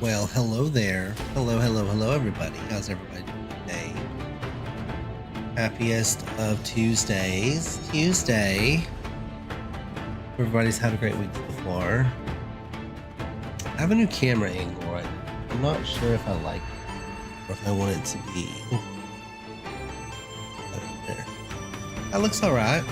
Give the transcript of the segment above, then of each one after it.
Well, hello there. Hello, everybody. How's everybody doing today? Happiest of Tuesdays. Tuesday. Everybody's had a great week so far. I have a new camera angle right now. I'm not sure if I like it or if I want it to be. There. That looks all right.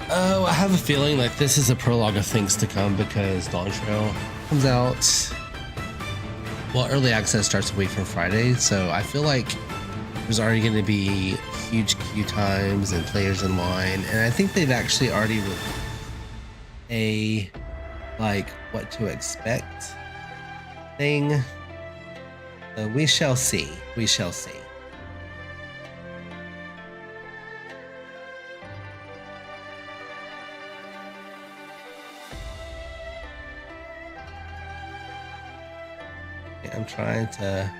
Oh, I have a feeling like this is a prologue of things to come because Dawn Trail comes out. Well, early access starts a week from Friday, so I feel like there's already going to be huge queue times and players in line, and I think they've actually already released a like what to expect thing. We shall see. We shall see. I'm trying to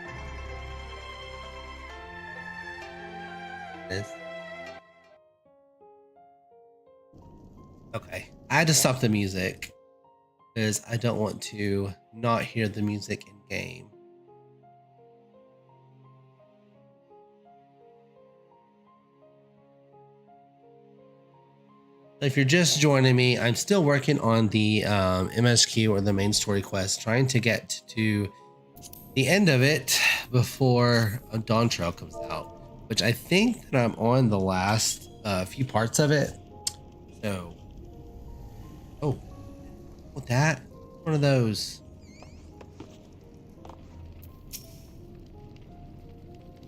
this. Okay, I had to stop the music because I don't want to not hear the music in game. If you're just joining me, I'm still working on the MSQ or the main story quest, trying to get to the end of it before Dawn Trail comes out, which I think that I'm on the last few parts of it. So, oh, that one of those.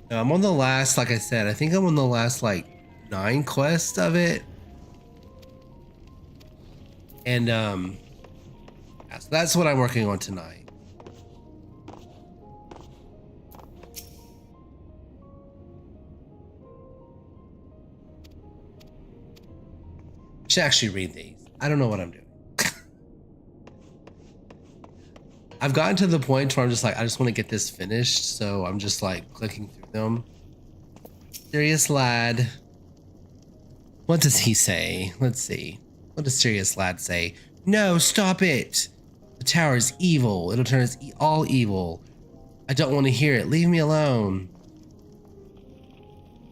No, I'm on the last, like I said, I think I'm on the last like 9 quests of it. And yeah, so that's what I'm working on tonight. I should actually read these. I don't know what I'm doing. I've gotten to the point where I'm just like, I just want to get this finished. So I'm just like clicking through them. Serious Lad. What does he say? Let's see. What does Serious Lad say? No, stop it. The tower is evil. It'll turn us all evil. I don't want to hear it. Leave me alone.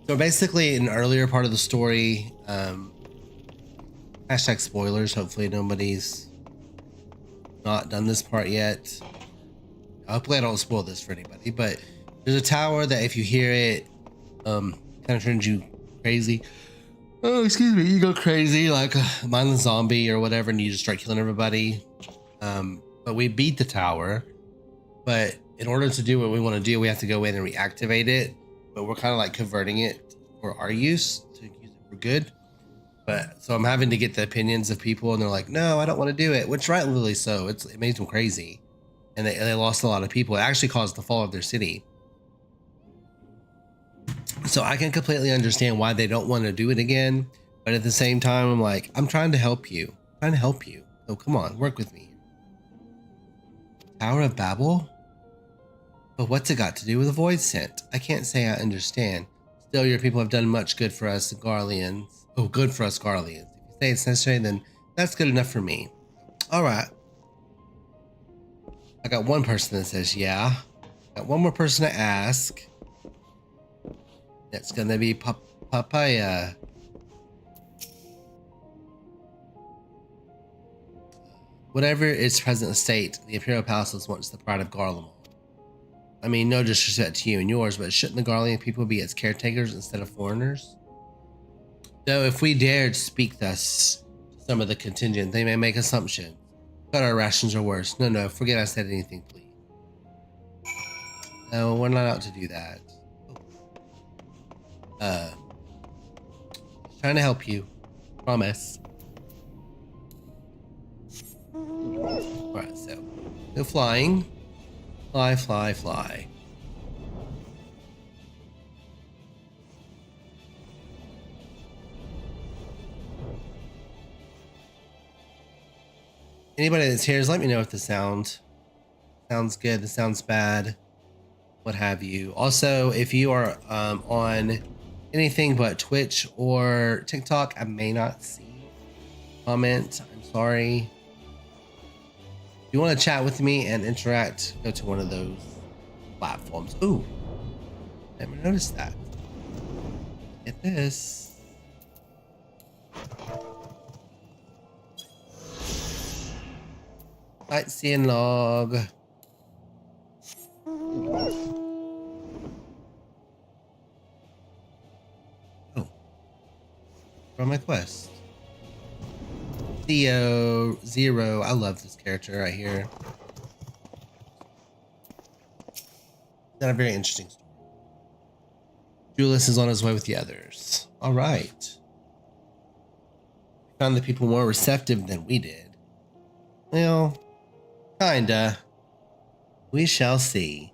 So basically, in an earlier part of the story, hashtag spoilers. Hopefully nobody's not done this part yet. Hopefully I don't spoil this for anybody, but there's a tower that if you hear it, kind of turns you crazy. Oh, excuse me, you go crazy like a mindless zombie or whatever, and you just start killing everybody. But we beat the tower, but in order to do what we want to do, we have to go in and reactivate it. But we're kind of like converting it for our use to use it for good. But so I'm having to get the opinions of people, and they're like, no, I don't want to do it, which rightly so. It made them crazy, and they lost a lot of people. It actually caused the fall of their city. So I can completely understand why they don't want to do it again. But at the same time, I'm like, I'm trying to help you. I'm trying to help you. So come on, work with me. Tower of Babel? But what's it got to do with a void scent? I can't say I understand. Still, your people have done much good for us Garleans. Oh, good for us Garleans. If you say it's necessary, then that's good enough for me. All right. I got one person that says, yeah. Got one more person to ask. That's gonna be Papaya. Whatever its present state, the Imperial Palace was once the pride of Garlemald. I mean, no disrespect to you and yours, but shouldn't the Garlean people be its caretakers instead of foreigners? Though if we dared speak thus to some of the contingent, they may make assumptions. Cut our rations or worse. No, forget I said anything, please. No, we're not out to do that. Trying to help you. Promise. Alright, so go flying. Fly. Anybody that's here, just let me know if the sound sounds good, this sounds bad, what have you. Also, if you are on anything but Twitch or TikTok, I may not see comment. I'm sorry. If you want to chat with me and interact, go to one of those platforms. Ooh, never noticed that. Get this. Sightseeing log. Oh, from my quest. Theo Zero. I love this character right here. Got a very interesting story. Julius is on his way with the others. All right. Found the people more receptive than we did. Well, kinda. We shall see.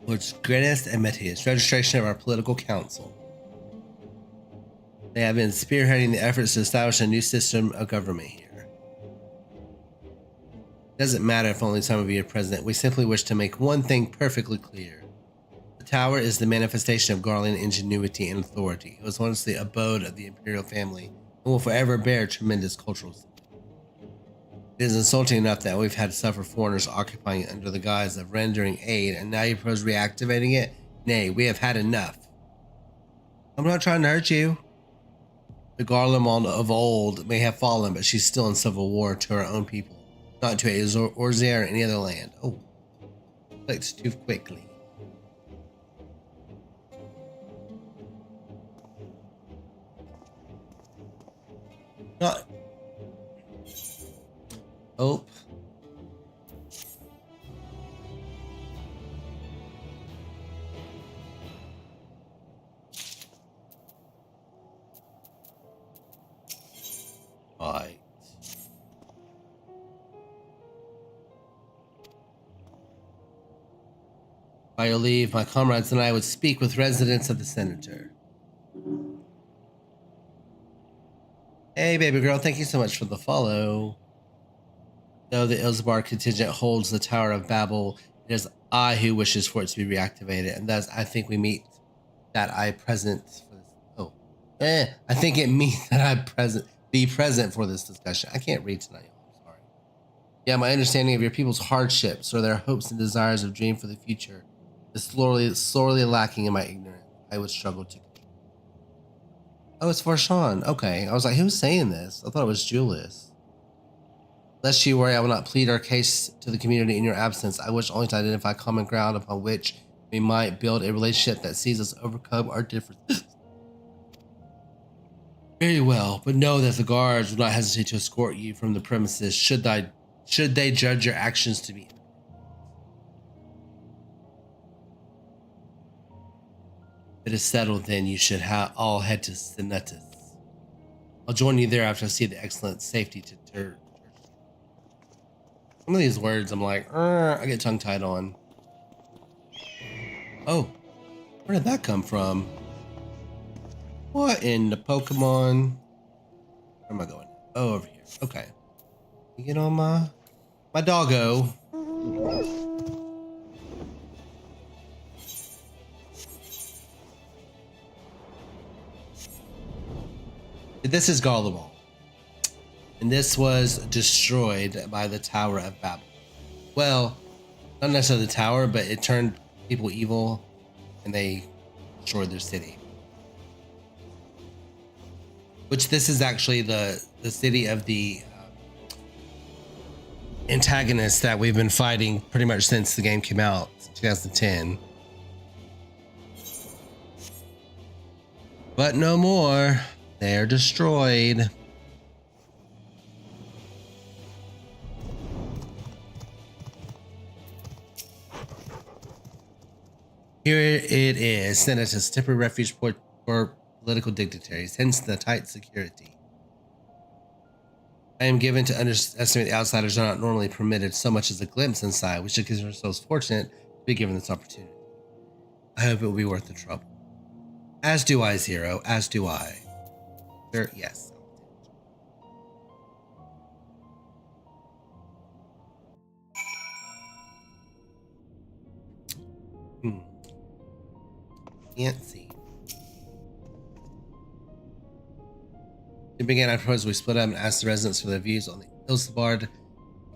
Lords Grenis and Metius, registration of our political council. They have been spearheading the efforts to establish a new system of government here. It doesn't matter if only some of you are present. We simply wish to make one thing perfectly clear. The tower is the manifestation of Garland ingenuity and authority. It was once the abode of the imperial family and will forever bear tremendous cultural significance. It is insulting enough that we've had to suffer foreigners occupying it under the guise of rendering aid, and now you propose reactivating it? Nay, we have had enough. I'm not trying to hurt you. The Garlemald of old may have fallen, but she's still in civil war to her own people, not to Orzea or any other land. Oh, clicked too quickly. Not. Oh. Right. By your leave, my comrades and I would speak with residents of the senator. Hey, baby girl, thank you so much for the follow. Though the Ilsbar contingent holds the Tower of Babel, it is I who wishes for it to be reactivated, and thus I think we meet that I present for this. Oh, I think it means that I be present for this discussion. I can't read tonight. I'm sorry. Yeah, my understanding of your people's hardships or their hopes and desires of dream for the future is sorely lacking in my ignorance. I would struggle to control. Oh, it's for Sean. Okay, I was like, who's saying this? I thought it was Julius. Lest you worry, I will not plead our case to the community in your absence. I wish only to identify common ground upon which we might build a relationship that sees us overcome our differences. Very well, but know that the guards will not hesitate to escort you from the premises should they judge your actions to be. It is settled then you should all head to Senetus. I'll join you there after I see the excellent safety to church. Some of these words I'm like, I get tongue tied on. Oh, where did that come from? What in the Pokemon? Where am I going? Oh, over here. Okay. You get on my doggo. This is Garlemald. And this was destroyed by the Tower of Babel. Well, not necessarily the tower, but it turned people evil and they destroyed their city. Which this is actually the city of the antagonist that we've been fighting pretty much since the game came out, 2010. But no more. They're destroyed. Here it is, sent as a temporary refuge for political dignitaries, hence the tight security. I am given to underestimate the outsiders are not normally permitted so much as a glimpse inside. We should consider ourselves fortunate to be given this opportunity. I hope it will be worth the trouble. As do I, Zero. As do I. Sure, yes. Can't see. To begin, I propose we split up and ask the residents for their views on the Ilsebard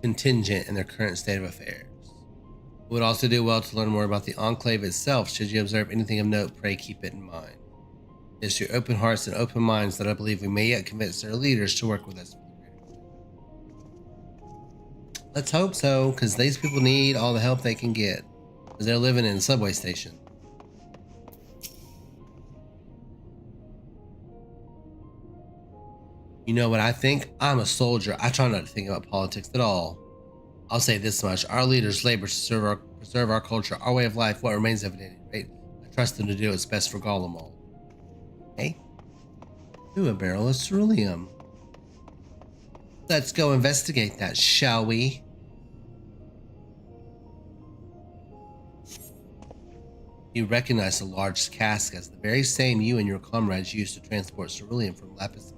contingent and their current state of affairs. It would also do well to learn more about the Enclave itself. Should you observe anything of note, pray keep it in mind. It is through open hearts and open minds that I believe we may yet convince their leaders to work with us. Let's hope so, because these people need all the help they can get, because they're living in a subway station. You know what I think? I'm a soldier. I try not to think about politics at all. I'll say this much. Our leaders labor to preserve our culture, our way of life, what remains of it, right? I trust them to do what's best for Golemall. Okay? Do a barrel of ceruleum. Let's go investigate that, shall we? You recognize the large cask as the very same you and your comrades used to transport ceruleum from Lapis Manila.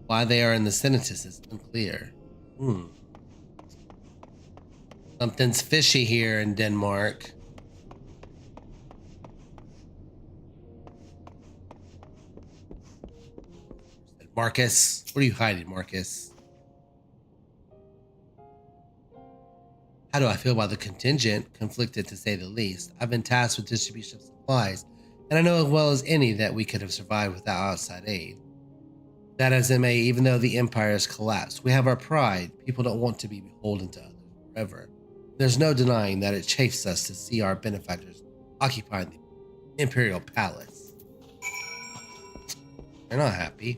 Why they are in the Senatus is unclear. Something's fishy here in Denmark. Marcus, what are you hiding, Marcus? How do I feel about the contingent? Conflicted, to say the least. I've been tasked with distribution of supplies, and I know as well as any that we could have survived without outside aid. That as it may, even though the empire has collapsed, we have our pride. People don't want to be beholden to others forever. There's no denying that it chafes us to see our benefactors occupying the imperial palace. They're not happy.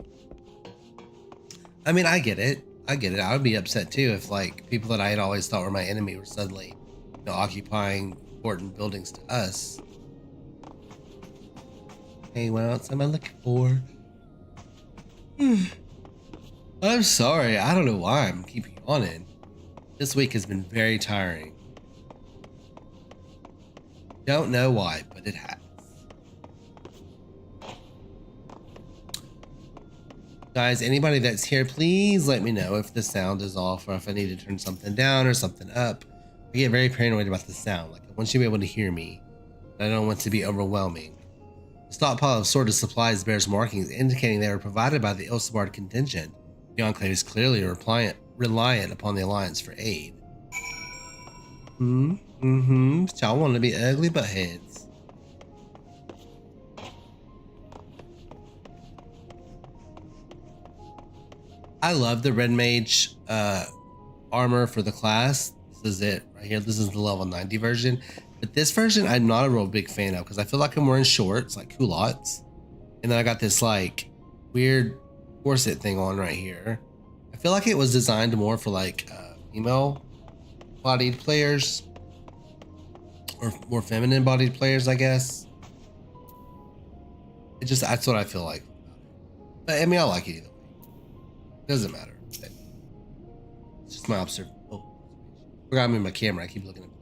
I mean, I get it. I would be upset too if, like, people that I had always thought were my enemy were suddenly, occupying important buildings to us. Hey, what else am I looking for? I'm sorry. I don't know why I'm keeping yawning. This week has been very tiring. Don't know why, but it has. Guys, anybody that's here, please let me know if the sound is off or if I need to turn something down or something up. I get very paranoid about the sound. Like, I want you to be able to hear me. I don't want it to be overwhelming. The stockpile of sorted supplies bears markings indicating they were provided by the Ilsebard contingent. The Enclave is clearly reliant upon the Alliance for aid. Y'all want to be ugly buttheads. I love the Red Mage armor for the class. This is it right here. This is the level 90 version. But this version I'm not a real big fan of because I feel like I'm wearing shorts, like culottes. And then I got this like weird corset thing on right here. I feel like it was designed more for like female bodied players or more feminine bodied players, I guess. That's what I feel like. But I mean, I like it either way. Doesn't matter. It's just my observation. Oh, forgot me my camera. I keep looking up there.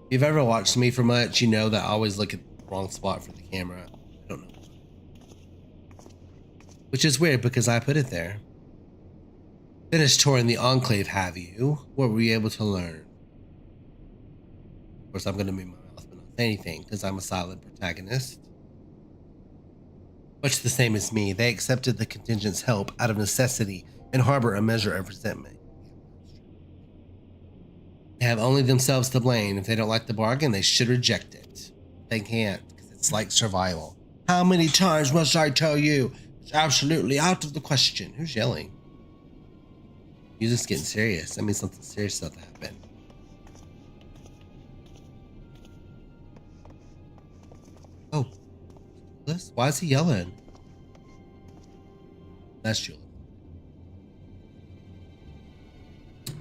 If you've ever watched me for much, you know that I always look at the wrong spot for the camera. I don't know. Which is weird because I put it there. Finished touring the Enclave, have you? What were you able to learn? Of course, I'm going to move my mouth but not say anything because I'm a silent protagonist. Much the same as me, they accepted the contingent's help out of necessity and harbor a measure of resentment. They have only themselves to blame. If they don't like the bargain, they should reject it. They can't, because it's like survival. How many times must I tell you? It's absolutely out of the question. Who's yelling? You're just getting serious. That means something serious about to happen. Oh. Why is he yelling? That's Julie.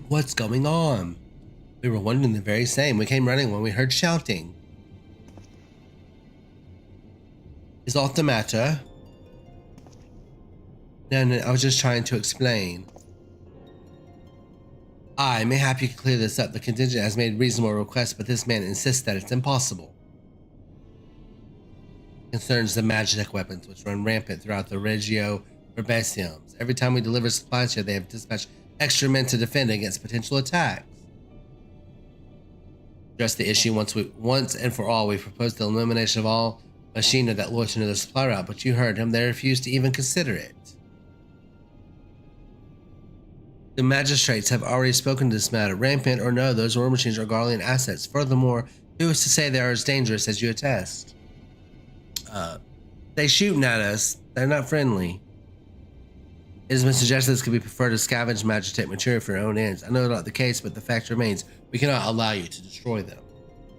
What's going on? We were wondering the very same. We came running when we heard shouting. Is aught the matter? No, I was just trying to explain. I may have you clear this up. The contingent has made reasonable requests, but this man insists that it's impossible. Concerns the Magitech weapons, which run rampant throughout the Regio Urbasiums. Every time we deliver supplies here, they have dispatched extra men to defend against potential attacks. Address the issue once and for all. We proposed the elimination of all machinery that loiter near the supply route, but you heard him. They refused to even consider it. The magistrates have already spoken to this matter. Rampant or no, those war machines are Garlean assets. Furthermore, who is to say they are as dangerous as you attest? They shooting at us. They're not friendly. It has been suggested this could be preferred to scavenge Magitech material for your own ends. I know not the case, but the fact remains, we cannot allow you to destroy them.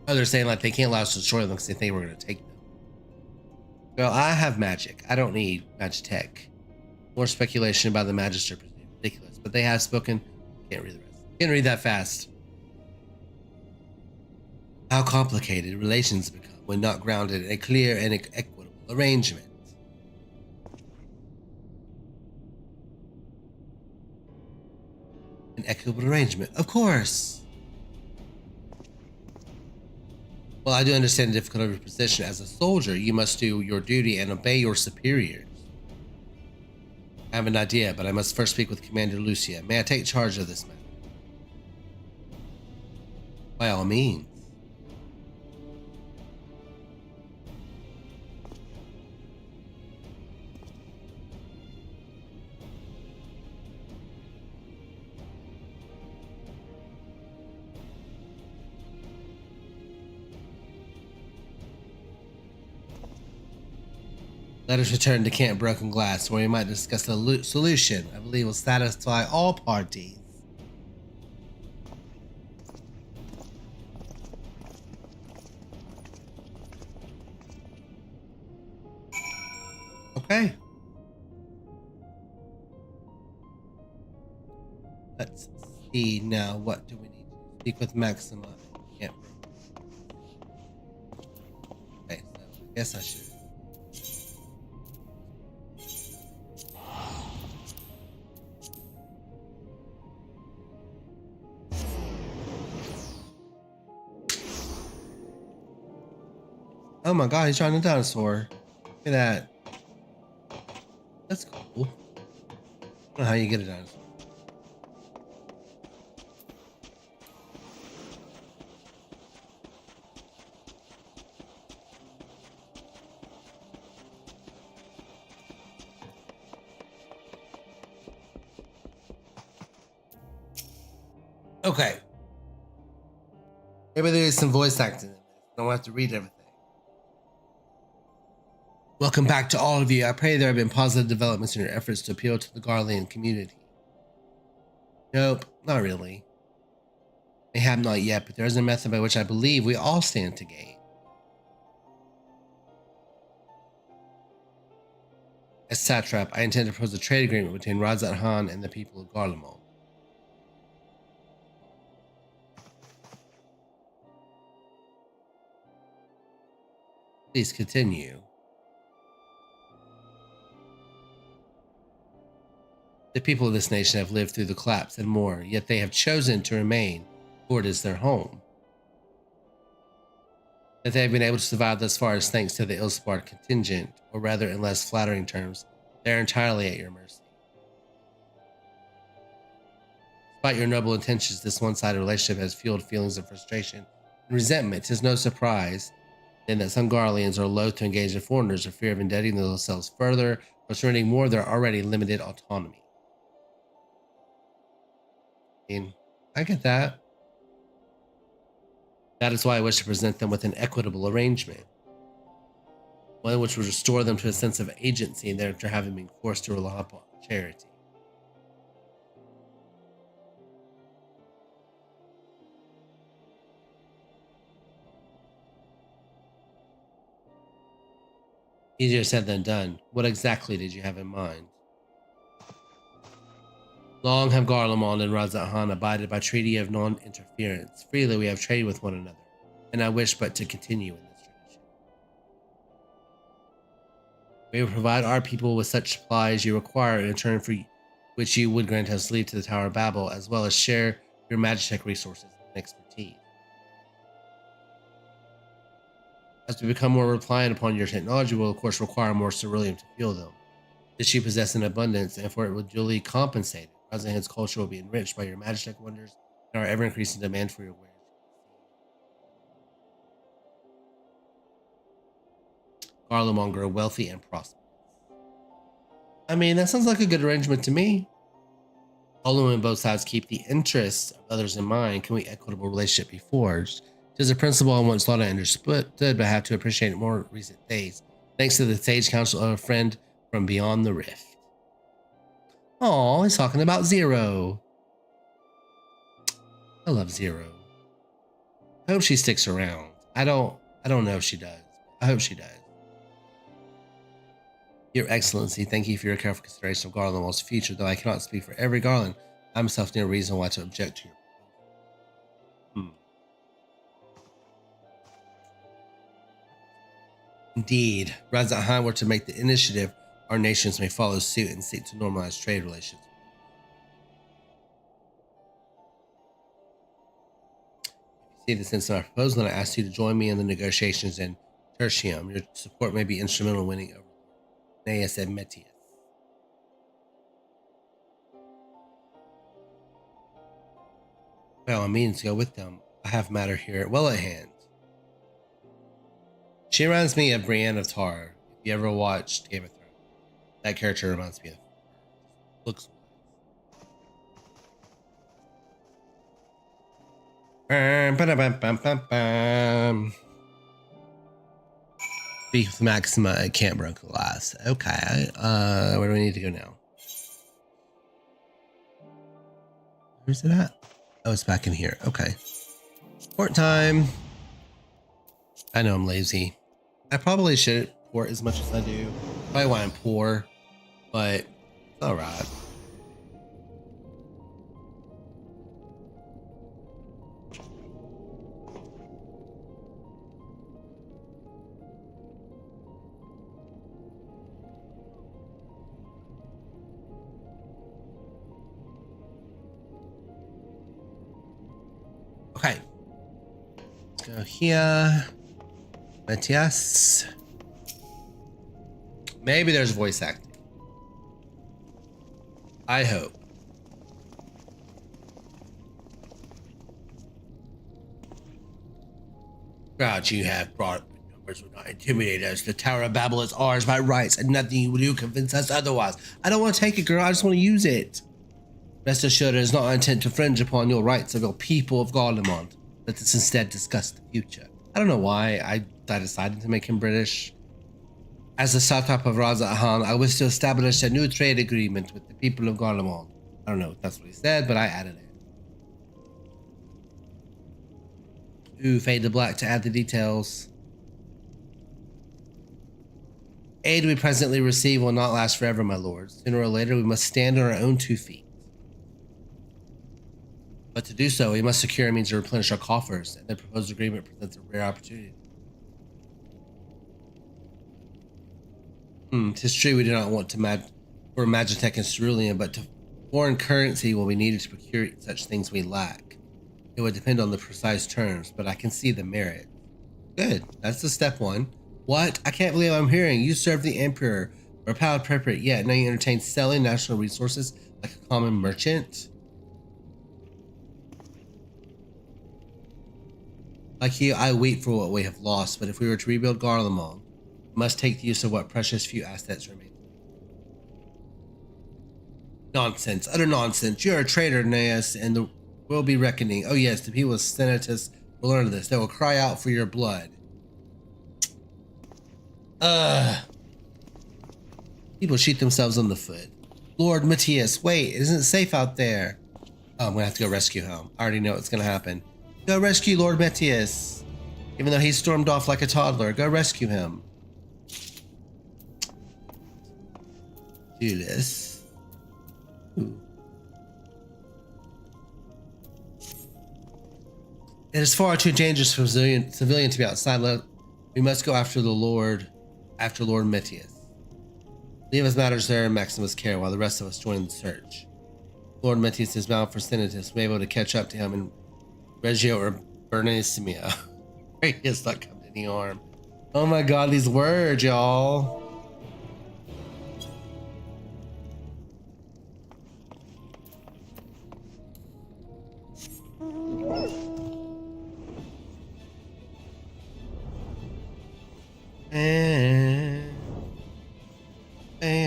Oh, they're saying like they can't allow us to destroy them because they think we're going to take them. Well, I have magic. I don't need Magitech. More speculation about the magistrate. Ridiculous, but they have spoken. Can't read the rest. Can't read that fast. How complicated relations become when not grounded in a clear and equitable arrangement. An equitable arrangement, of course. Well, I do understand the difficulty of your position. As a soldier, you must do your duty and obey your superiors. I have an idea, but I must first speak with Commander Lucia. May I take charge of this matter? By all means. Let us return to Camp Broken Glass, where we might discuss a solution I believe will satisfy all parties. Okay. Let's see now. What do we need to speak with Maxima? Camp Broken. Okay, so I guess I should. Oh my god, he's trying to dinosaur. Look at that. That's cool. I don't know how you get a dinosaur. Okay. Maybe there's some voice acting in this. I don't have to read everything. Welcome back to all of you. I pray there have been positive developments in your efforts to appeal to the Garlean community. Nope, not really. They have not yet, but there is a method by which I believe we all stand to gain. As satrap, I intend to propose a trade agreement between Razat Han and the people of Garlemald. Please continue. The people of this nation have lived through the collapse and more, yet they have chosen to remain, for it is their home. That they have been able to survive thus far is thanks to the ill-sparred contingent, or rather in less flattering terms, they are entirely at your mercy. Despite your noble intentions, this one-sided relationship has fueled feelings of frustration and resentment. 'Tis no surprise, then, that some Garleans are loath to engage in foreigners for fear of indebting themselves further or surrendering more of their already limited autonomy. I get that. That is why I wish to present them with an equitable arrangement. One which would restore them to a sense of agency after having been forced to rely upon charity. Easier said than done. What exactly did you have in mind? Long have Garlemald and Razat Han abided by treaty of non-interference. Freely we have traded with one another, and I wish but to continue in this tradition. We will provide our people with such supplies you require in return for which you would grant us leave to the Tower of Babel, as well as share your Magitech resources and expertise. As we become more reliant upon your technology, we'll of course require more ceruleum to fuel them. This you possess in abundance, and for it will duly compensated. Razan's culture will be enriched by your Magitech wonders and our ever-increasing demand for your wares. Garlemald grow wealthy and prosperous. I mean, that sounds like a good arrangement to me. Although when both sides keep the interests of others in mind, can we equitable relationship be forged? It is a principle I once thought I understood, but I have to appreciate it more recent days. Thanks to the sage counsel of a friend from beyond the rift. Oh, he's talking about Zero. I love Zero. I hope she sticks around. I don't know if she does. I hope she does. Your Excellency, thank you for your careful consideration of Garlemald's future, though I cannot speak for every Garland. I myself no reason why to object to your proposal. Indeed, Razat were to make the initiative, our nations may follow suit and seek to normalize trade relations. If you see the sense of my proposal, then I ask you to join me in the negotiations in Tertium. Your support may be instrumental in winning over Naeus and Metius. Well, I mean to go with them. I have matter here well at hand. She reminds me of Brienne of Tarth. If you ever watched Game of Thrones, that character reminds me of. Looks. Speak with Maxima at Camp Broken-Glass. Okay. Where do we need to go now? Where's it at? Oh, it's back in here. Okay. Port time. I know I'm lazy. I probably shouldn't port as much as I do. Probably why I'm poor, but it's all right. Okay. Let's go here. Matias. Maybe there's voice acting. I hope. Crowd you have brought numbers will not intimidate us. The Tower of Babel is ours by rights, and nothing you will do convince us otherwise. I don't want to take it, girl. I just want to use it. Rest assured, it is not our intent to infringe upon your rights of your people of Garlemald. Let us instead discuss the future. I don't know why I decided to make him British. As the Satrap of Razat, I wish to establish a new trade agreement with the people of Garlemald. I don't know if that's what he said, but I added it. Ooh, fade to black to add the details. Aid we presently receive will not last forever, my lords. Sooner or later, we must stand on our own 2 feet. But to do so, we must secure a means to replenish our coffers, and the proposed agreement presents a rare opportunity. Tis true we do not want to for Magitech and ceruleum, but foreign currency will be needed to procure such things we lack. It would depend on the precise terms, but I can see the merit. Good, that's the step 1. What? I can't believe I'm hearing. You serve the Emperor, or a proud prepare, yet now you entertain selling national resources like a common merchant? Like you, I weep for what we have lost, but if we were to rebuild Garlemald, we must take the use of what precious few assets remain. Nonsense, utter nonsense. You're a traitor, Naeus, and there will be reckoning. Oh yes, the people of Senatus will learn of this. They will cry out for your blood. People shoot themselves on the foot. Lord Matthias, wait, isn't it safe out there? Oh, I'm gonna have to go rescue him. I already know what's gonna happen. Go rescue Lord Matthias. Even though he stormed off like a toddler, go rescue him. Do this. Ooh. It is far too dangerous for a civilian to be outside. We must go after Lord Matthias. Leave us matters there in Maximus' care while the rest of us join the search. Lord Metius is bound for Senatus. We're able to catch up to him in Reggio or Bernissima. He has not come to any harm. Oh my god, these words, y'all.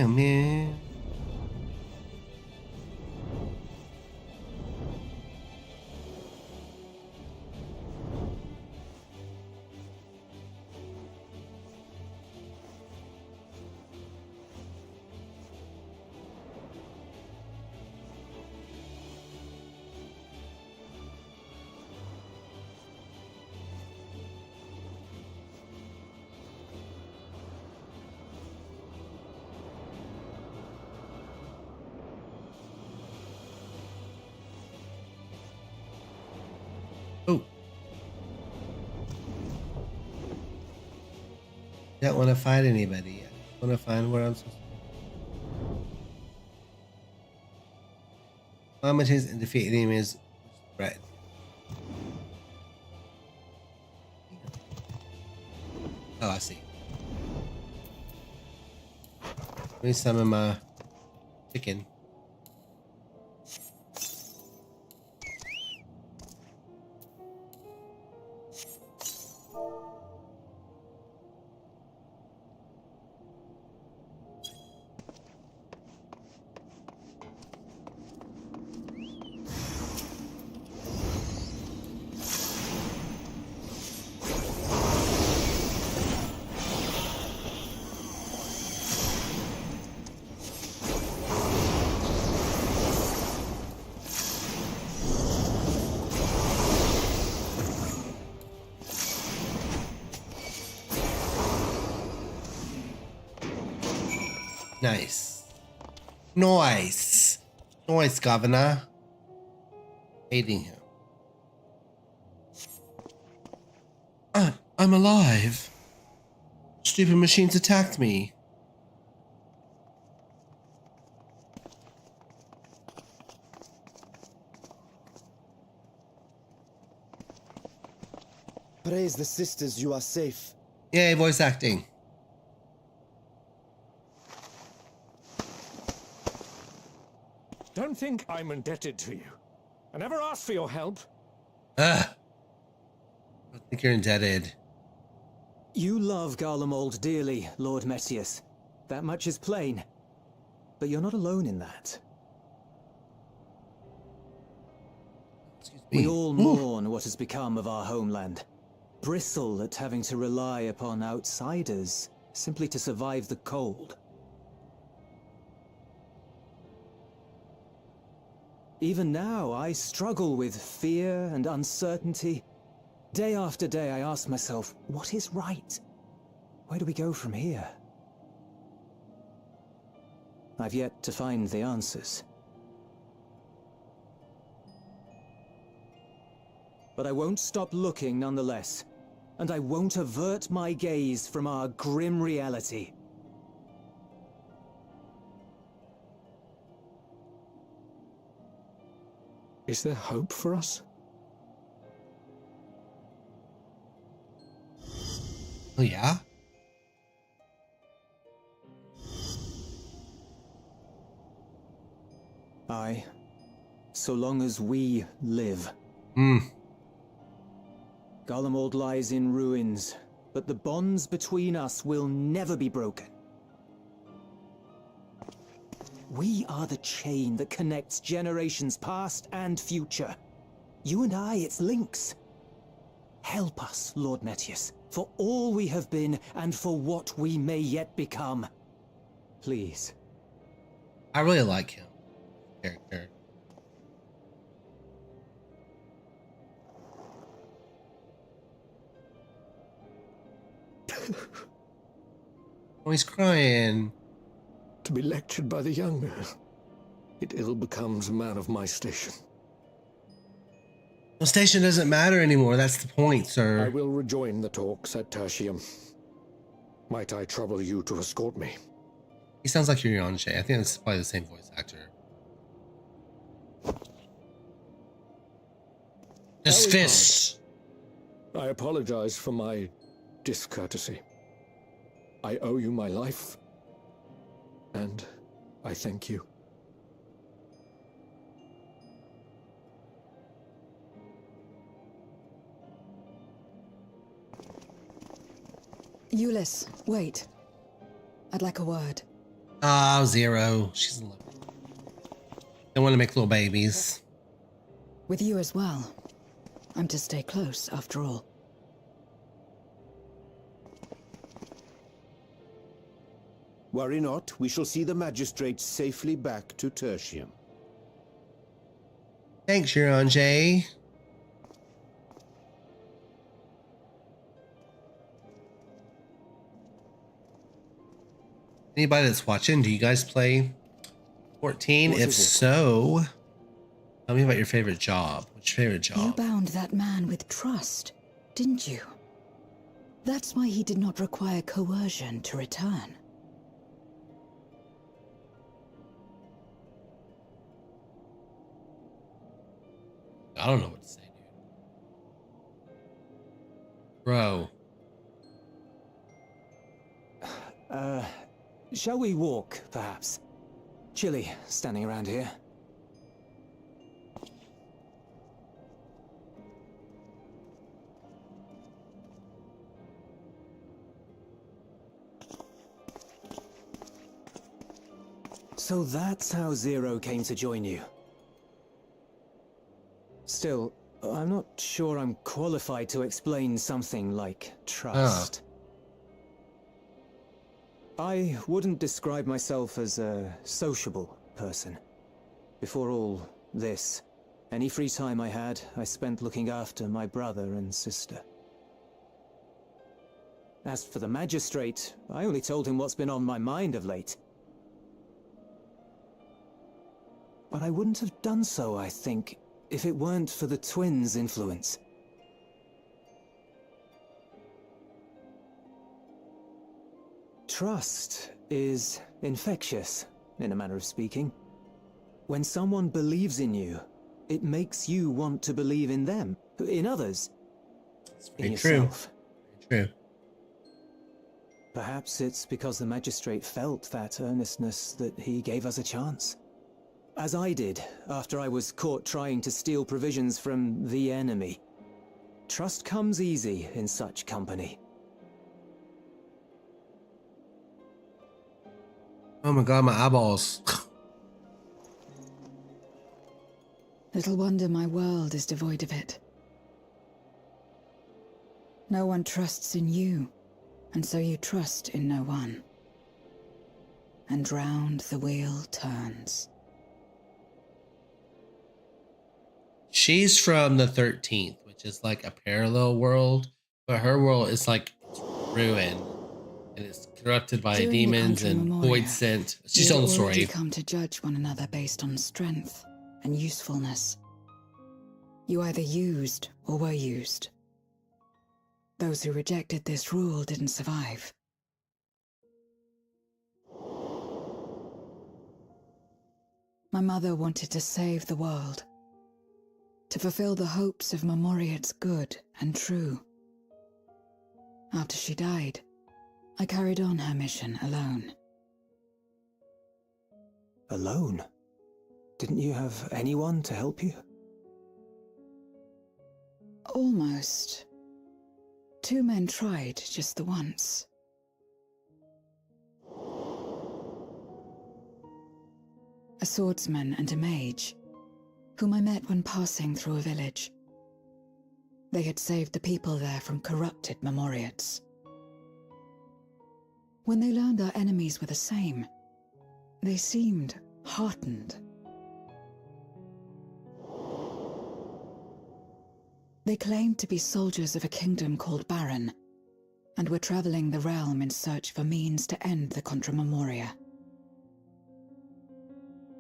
Man. Oh. Don't want to fight anybody yet. Want to find where I'm supposed to go. Commanders and defeat enemies. Right. Oh, I see. Let me summon my chicken. Nice. Nice. Nice, Governor. Hating him. I'm alive. Stupid machines attacked me. Praise the sisters, you are safe. Yay, voice acting. Don't think I'm indebted to you. I never asked for your help. I think you're indebted. You love Garlemald dearly, Lord Metius. That much is plain. But you're not alone in that. Excuse me. We all mourn what has become of our homeland. Bristle at having to rely upon outsiders simply to survive the cold. Even now, I struggle with fear and uncertainty. Day after day, I ask myself, what is right? Where do we go from here? I've yet to find the answers. But I won't stop looking nonetheless. And I won't avert my gaze from our grim reality. Is there hope for us? Oh, yeah? Aye. So long as we live. Garlemald lies in ruins, but the bonds between us will never be broken. We are the chain that connects generations past and future. You and I, it's links. Help us, Lord Metius, for all we have been and for what we may yet become. Please. I really like him. Character. Oh, he's crying. To be lectured by the younger, it ill becomes a man of my station. The station doesn't matter anymore. That's the point, sir. I will rejoin the talks at Tertium. Might I trouble you to escort me? He sounds like Yurianche. I think it's probably the same voice actor. His Alucard, fists. I apologize for my discourtesy. I owe you my life, and I thank you. Euless, wait. I'd like a word. Ah, Zero. She's in love. They want to make little babies. With you as well. I'm to stay close, after all. Worry not, we shall see the magistrate safely back to Tertium. Thanks, Yurianche. Anybody that's watching, do you guys play 14? What If is it? so, tell me about your favorite job. What's your favorite You job? bound that man with trust, didn't you? That's why he did not require coercion to return. I don't know what to say, dude. Bro. Shall we walk, perhaps? Chilly, standing around here. So that's how Zero came to join you. Still, I'm not sure I'm qualified to explain something like trust. I wouldn't describe myself as a sociable person. Before all this, any free time I had, I spent looking after my brother and sister. As for the magistrate, I only told him what's been on my mind of late. But I wouldn't have done so, I think, if it weren't for the twins' influence. Trust is infectious, in a manner of speaking. When someone believes in you, it makes you want to believe in them, in others, It's in very true. yourself. Very true. Perhaps it's because the magistrate felt that earnestness that he gave us a chance. As I did, after I was caught trying to steal provisions from the enemy. Trust comes easy in such company. Oh my god, my eyeballs. Little wonder my world is devoid of it. No one trusts in you, and so you trust in no one. And round the wheel turns. She's from the 13th, which is like a parallel world, but her world is like it's ruined and it's corrupted by During the demons Contra and Memoria, void sent. She's we telling had the already story. come to judge one another based on strength and usefulness. You either used or were used. Those who rejected this rule didn't survive. My mother wanted to save the world, to fulfill the hopes of Memoria's good and true. After she died, I carried on her mission alone. Alone? Didn't you have anyone to help you? Almost. 2 men tried just the once. A swordsman and a mage, whom I met when passing through a village. They had saved the people there from corrupted Memoriates. When they learned our enemies were the same, they seemed heartened. They claimed to be soldiers of a kingdom called Baron, and were traveling the realm in search for means to end the Contra Memoria.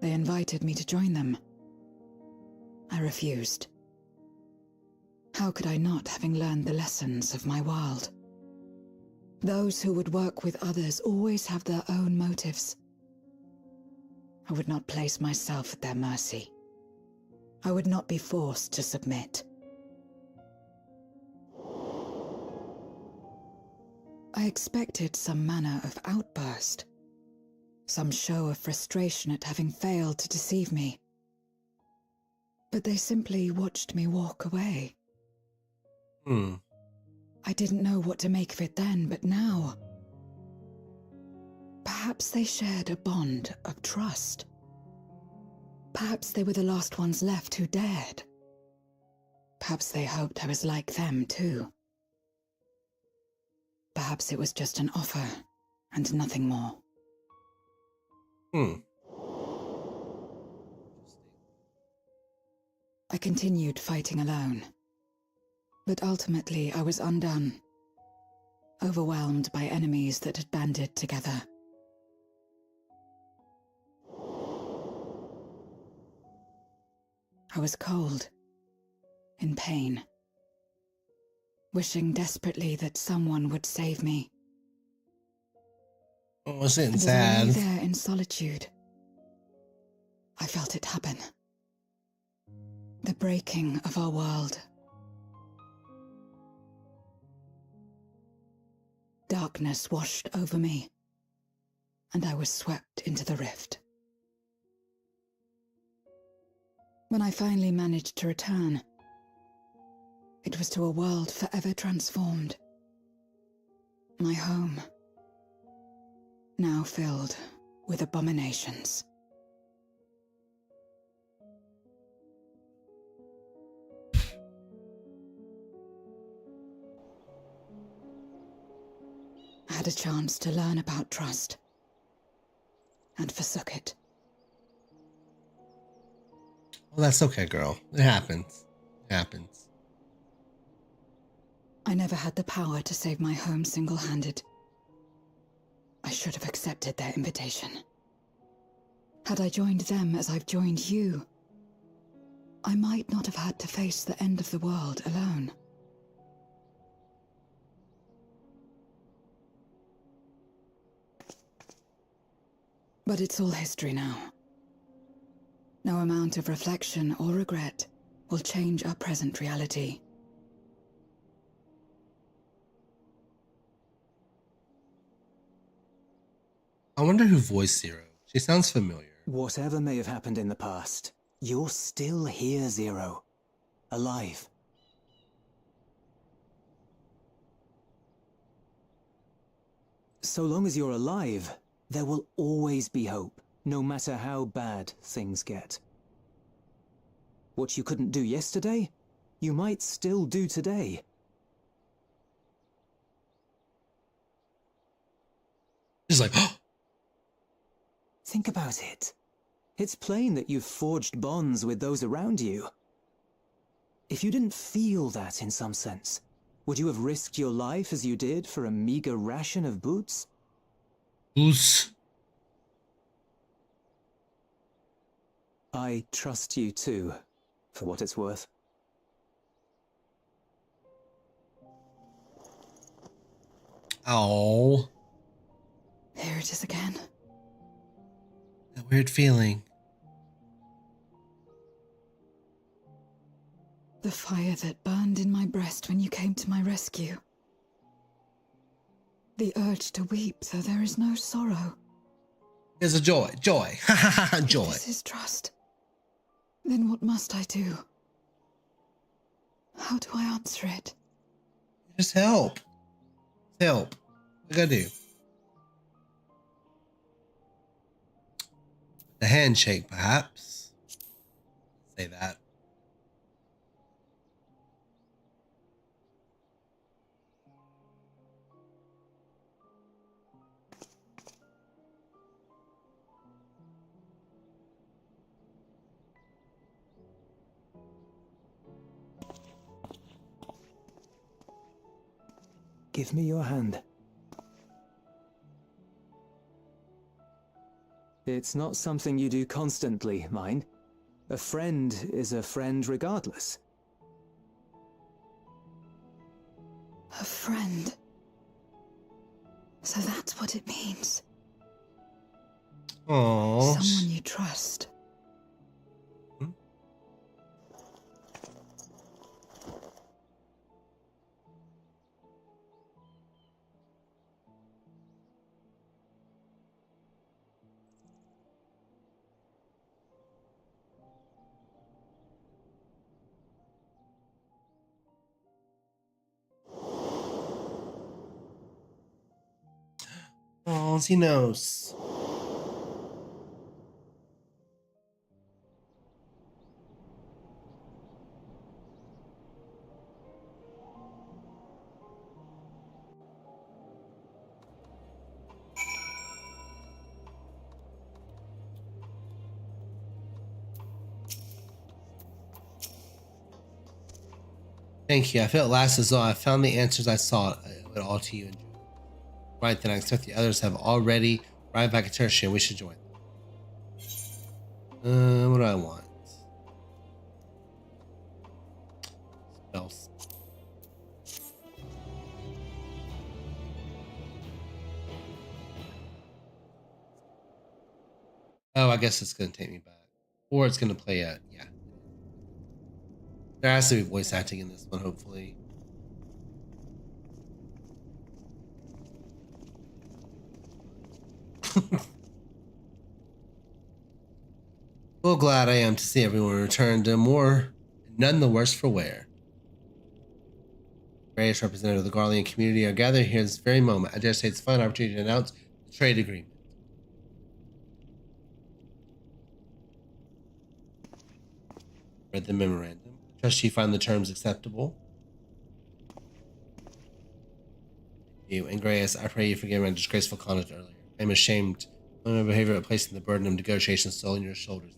They invited me to join them. I refused. How could I not, having learned the lessons of my world? Those who would work with others always have their own motives, I would not place myself at their mercy. I would not be forced to submit. I expected some manner of outburst, some show of frustration at having failed to deceive me. But they simply watched me walk away. I didn't know what to make of it then, but now... Perhaps they shared a bond of trust. Perhaps they were the last ones left who dared. Perhaps they hoped I was like them too. Perhaps it was just an offer and nothing more. I continued fighting alone. But ultimately I was undone, overwhelmed by enemies that had banded together. I was cold, in pain, wishing desperately that someone would save me. Oh, it's getting And as I lay sad. there in solitude, I felt it happen. The breaking of our world. Darkness washed over me, and I was swept into the rift. When I finally managed to return, it was to a world forever transformed. My home, now filled with abominations. I had a chance to learn about trust, and forsook it. Well, that's okay, girl. It happens. It happens. I never had the power to save my home single-handed. I should have accepted their invitation. Had I joined them as I've joined you, I might not have had to face the end of the world alone. But it's all history now. No amount of reflection or regret will change our present reality. I wonder who voiced Zero. She sounds familiar. Whatever may have happened in the past, you're still here, Zero. Alive. So long as you're alive, there will always be hope, no matter how bad things get. What you couldn't do yesterday, you might still do today. She's like, oh, Think about it. It's plain that you've forged bonds with those around you. If you didn't feel that in some sense, would you have risked your life as you did for a meager ration of boots? Goose. I trust you too, for what it's worth. Oh, Here it is again. that weird feeling. The fire that burned in my breast when you came to my rescue. The urge to weep, though there is no sorrow. There's a joy. Joy. Ha ha ha. If Joy. this is trust, then what must I do? How do I answer it? Just help. Help. What I gotta do? The handshake, perhaps. Say that. Give me your hand. It's not something you do constantly, mind. A friend is a friend regardless. A friend. So that's what it means. Oh. Someone you trust. Oh, he knows. Thank you. I felt last as though I found the answers I sought. I owe it all to you and Joe. Right then, I expect the others have already arrived back at Tertiary and we should join them. What do I want? Spells. Oh, I guess it's going to take me back. Or it's going to play a, yeah. There has to be voice acting in this one, hopefully. Well, glad I am to see everyone return to more, none the worse for wear. Various representatives of the Garlean community are gathered here this very moment. I dare say it's a fine opportunity to announce the trade agreement. Read the memorandum. Trust you find the terms acceptable. You and Grace, I pray you forgive my disgraceful conduct earlier. I am ashamed of my behavior at placing the burden of negotiations solely on your shoulders.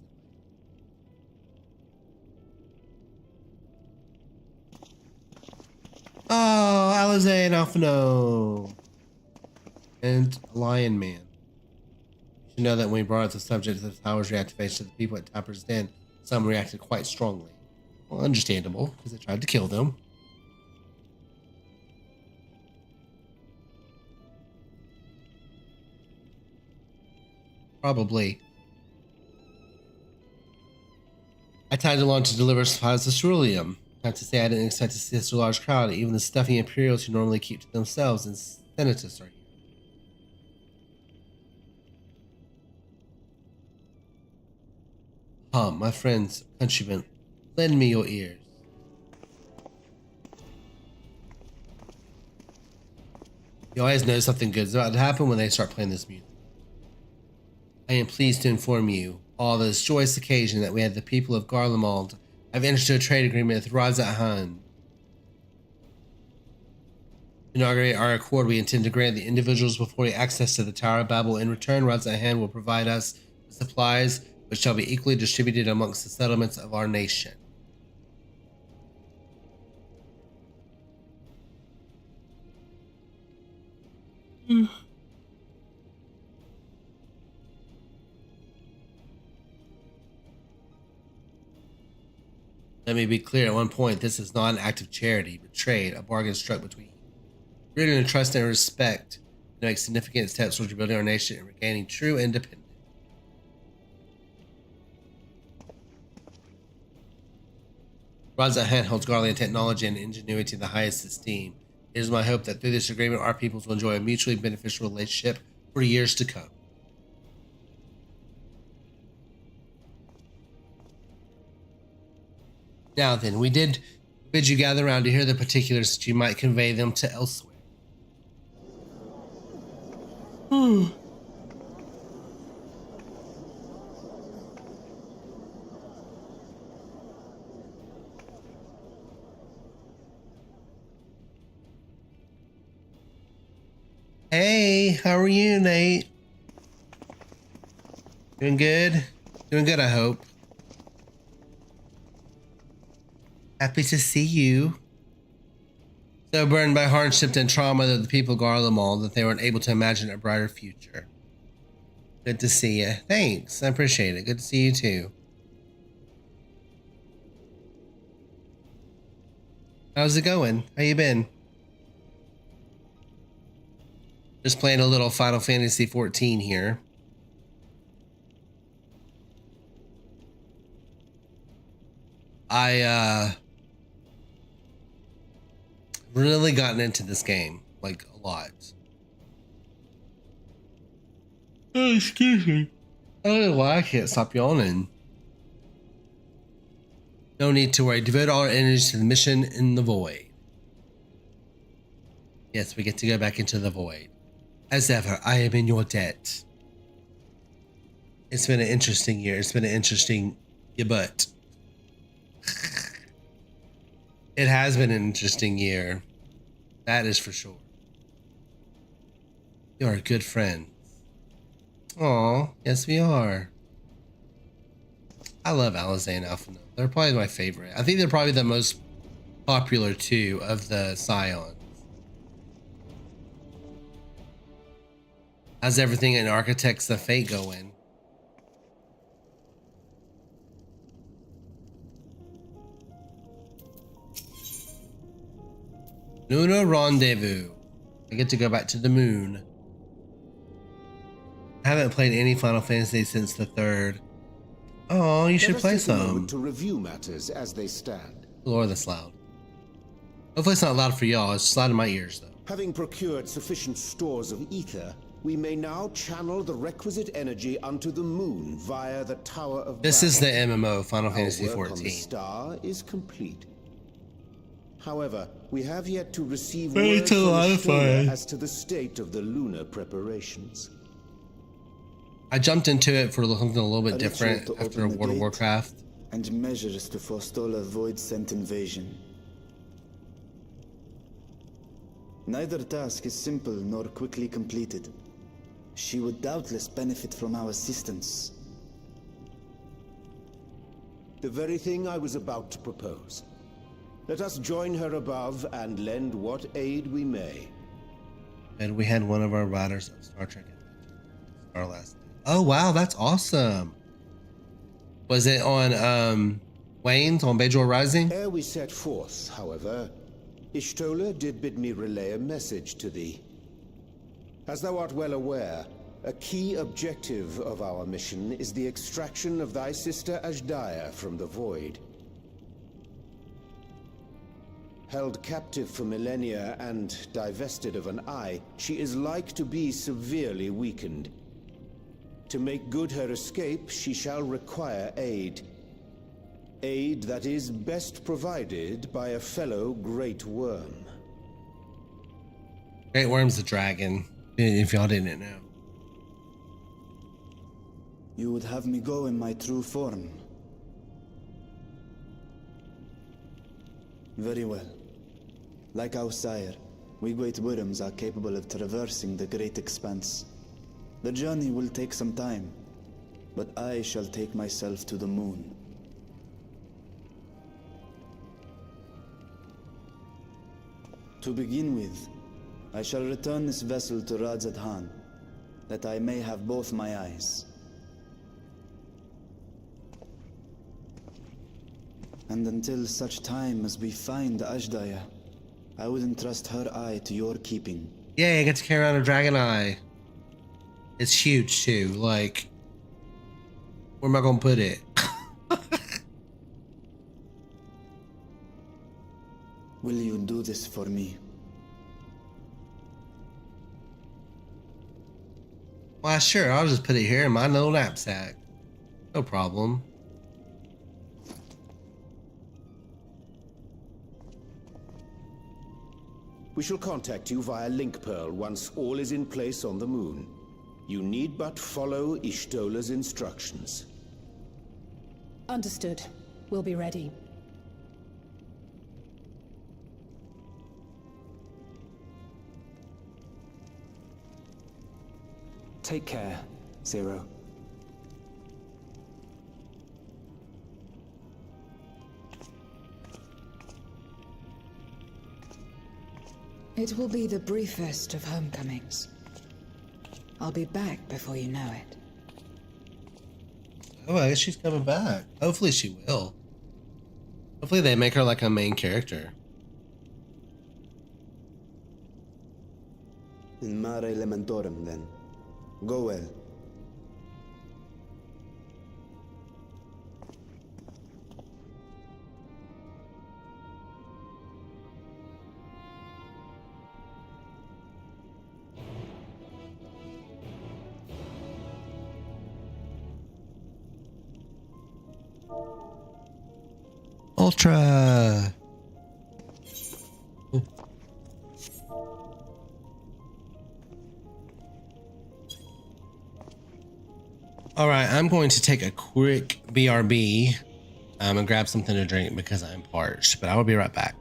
Oh, Alize and Alphino. And Lion Man. You should know that when we brought up the subject of the tower's reactivation to the people at Tapper's Den, some reacted quite strongly. Well, understandable, because they tried to kill them. Probably. I tagged along to deliver supplies to Ceruleum. Not to say I didn't expect to see such a large crowd. Even the stuffy Imperials who normally keep to themselves and Senatus are here. My friends, countrymen, lend me your ears. You always know something good is about to happen when they start playing this music. I am pleased to inform you all this joyous occasion that we had the people of Garlemald have entered into a trade agreement with Razat Han. To inaugurate our accord, we intend to grant the individuals before you access to the Tower of Babel. In return, Razat Han will provide us with supplies which shall be equally distributed amongst the settlements of our nation. Let me be clear at one point, this is not an act of charity, but trade, a bargain struck between rooted in trust and respect to make significant steps towards rebuilding our nation and regaining true independence. Razat Han holds Garlean technology and ingenuity in the highest esteem. It is my hope that through this agreement, our peoples will enjoy a mutually beneficial relationship for years to come. Now then, we did bid you gather around to hear the particulars that you might convey them to elsewhere. Hey, how are you, Nate? Doing good? Doing good, I hope. Happy to see you. So burdened by hardship and trauma that the people of Garlemald that they weren't able to imagine a brighter future. Good to see you. Thanks, I appreciate it. Good to see you too. How's it going? How you been? Just playing a little Final Fantasy 14 here. I really gotten into this game, like a lot. Oh, excuse me. I don't know why I can't stop yawning. No need to worry. Devote all our energy to the mission in the void. Yes, we get to go back into the void. As ever, I am in your debt. It's been an interesting year. It's been an interesting but it has been an interesting year. That is for sure. You are a good friend. Aw, yes we are. I love Alizé and Alphinaud. They're probably my favorite. I think they're probably the most popular too of the Scions. How's everything in Architects of Fate going? Lunar Rendezvous. I get to go back to the moon. I haven't played any Final Fantasy since the third. Oh, you should play some. To review matters as they stand. Lord, that's loud. Hopefully it's not loud for y'all. It's just loud in my ears, though. Having procured sufficient stores of ether, we may now channel the requisite energy unto the moon via the Tower of This is the MMO, Final Our Fantasy work on the XIV. star is complete. However, we have yet to receive Very word from terrifying. Estola as to the state of the lunar preparations. I jumped into it for something a little bit A ritual different to after open the World of gate. Warcraft. And measures to forestall a void-sent invasion. Neither task is simple nor quickly completed. She would doubtless benefit from our assistance. The very thing I was about to propose. Let us join her above and lend what aid we may. And we had one of our writers of Star Trek our last night. Oh wow, that's awesome. Was it on Wayne's on Bejor Rising? Ere we set forth, however, Ishtola did bid me relay a message to thee. As thou art well aware, a key objective of our mission is the extraction of thy sister Ajdaya from the Void. Held captive for millennia and divested of an eye, she is like to be severely weakened. To make good her escape, she shall require aid. Aid that is best provided by a fellow Great Worm. Great Worm's the dragon, if y'all didn't know. You would have me go in my true form. Very well. Like our sire, we Great Worms are capable of traversing the great expanse. The journey will take some time, but I shall take myself to the moon. To begin with, I shall return this vessel to Radzadhan, that I may have both my eyes. And until such time as we find Ajdaya, I would entrust her eye to your keeping. Yay, I get to carry around a dragon eye. It's huge too, like, where am I gonna put it? Will you do this for me? Why, sure, I'll just put it here in my little knapsack. No problem. We shall contact you via Link Pearl once all is in place on the moon. You need but follow Ishtola's instructions. Understood. We'll be ready. Take care, Zero. It will be the briefest of homecomings. I'll be back before you know it. Oh, I guess she's coming back. Hopefully she will. Hopefully they make her like a main character. In mare elementorum, then. Go well. Ultra. Ooh. All right, I'm going to take a quick BRB and grab something to drink because I'm parched, but I will be right back.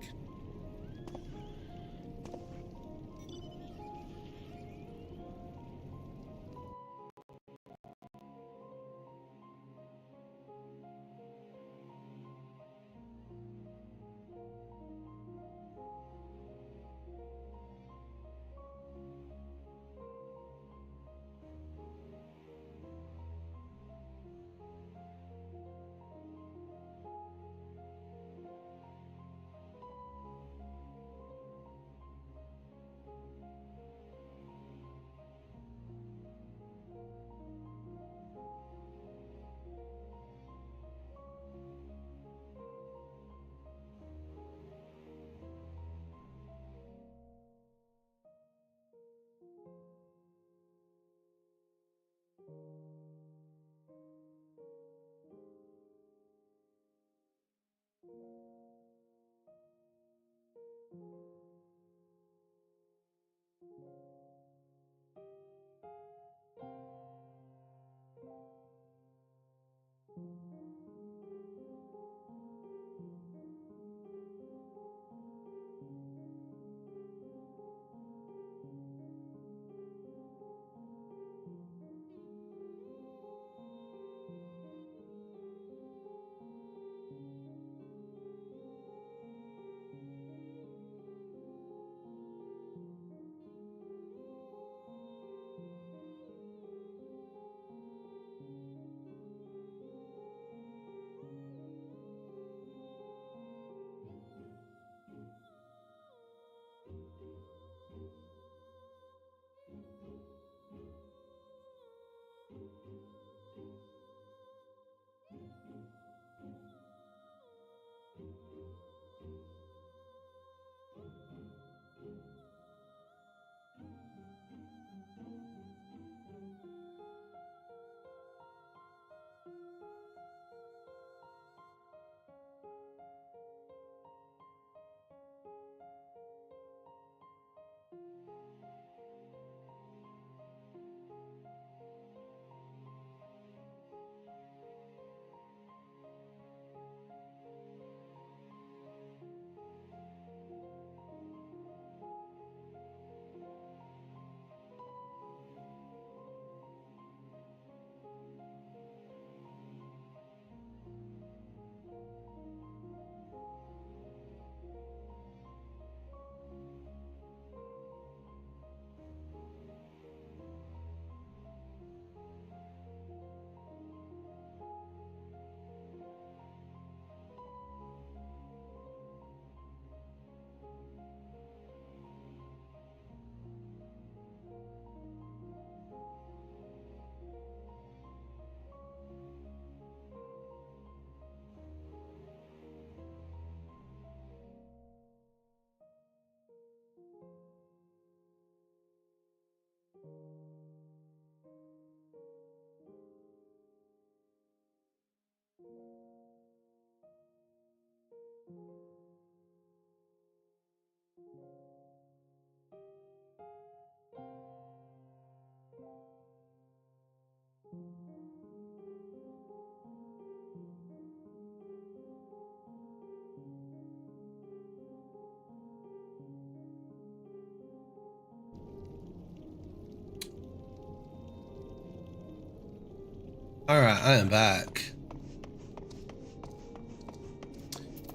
All right, I am back.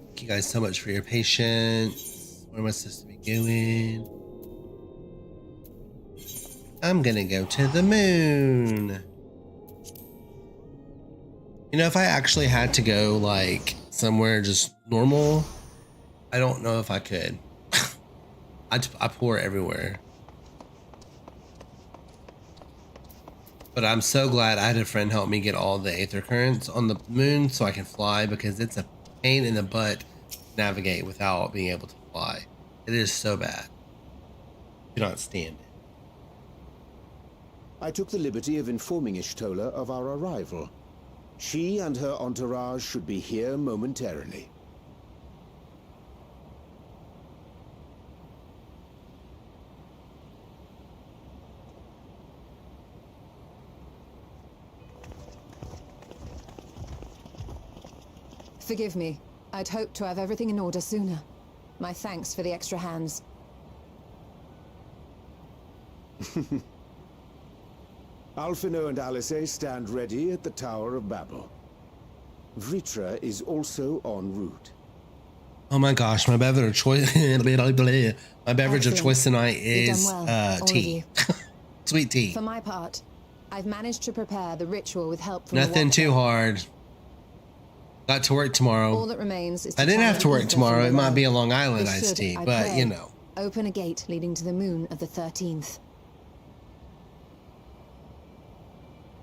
Thank you guys so much for your patience. Where am I supposed to be going? I'm gonna go to the moon. You know, if I actually had to go like somewhere just normal, I don't know if I could. I pour everywhere. But I'm so glad I had a friend help me get all the aether currents on the moon so I can fly, because it's a pain in the butt to navigate without being able to fly. It is so bad. Do not stand it. I took the liberty of informing Ishtola of our arrival. She and her entourage should be here momentarily. Forgive me. I'd hoped to have everything in order sooner. My thanks for the extra hands. Alphino and Alice stand ready at the Tower of Babel. Vritra is also en route. Oh my gosh, my beverage of choice. My beverage of choice tonight is tea. Sweet tea. For my part, I've managed to prepare the ritual with help from the Nothing Watcher. too hard. Got to work tomorrow. All that remains is I didn't have to work tomorrow. It might be a a Long Island iced tea, but you know. Open a gate leading to the moon of the 13th.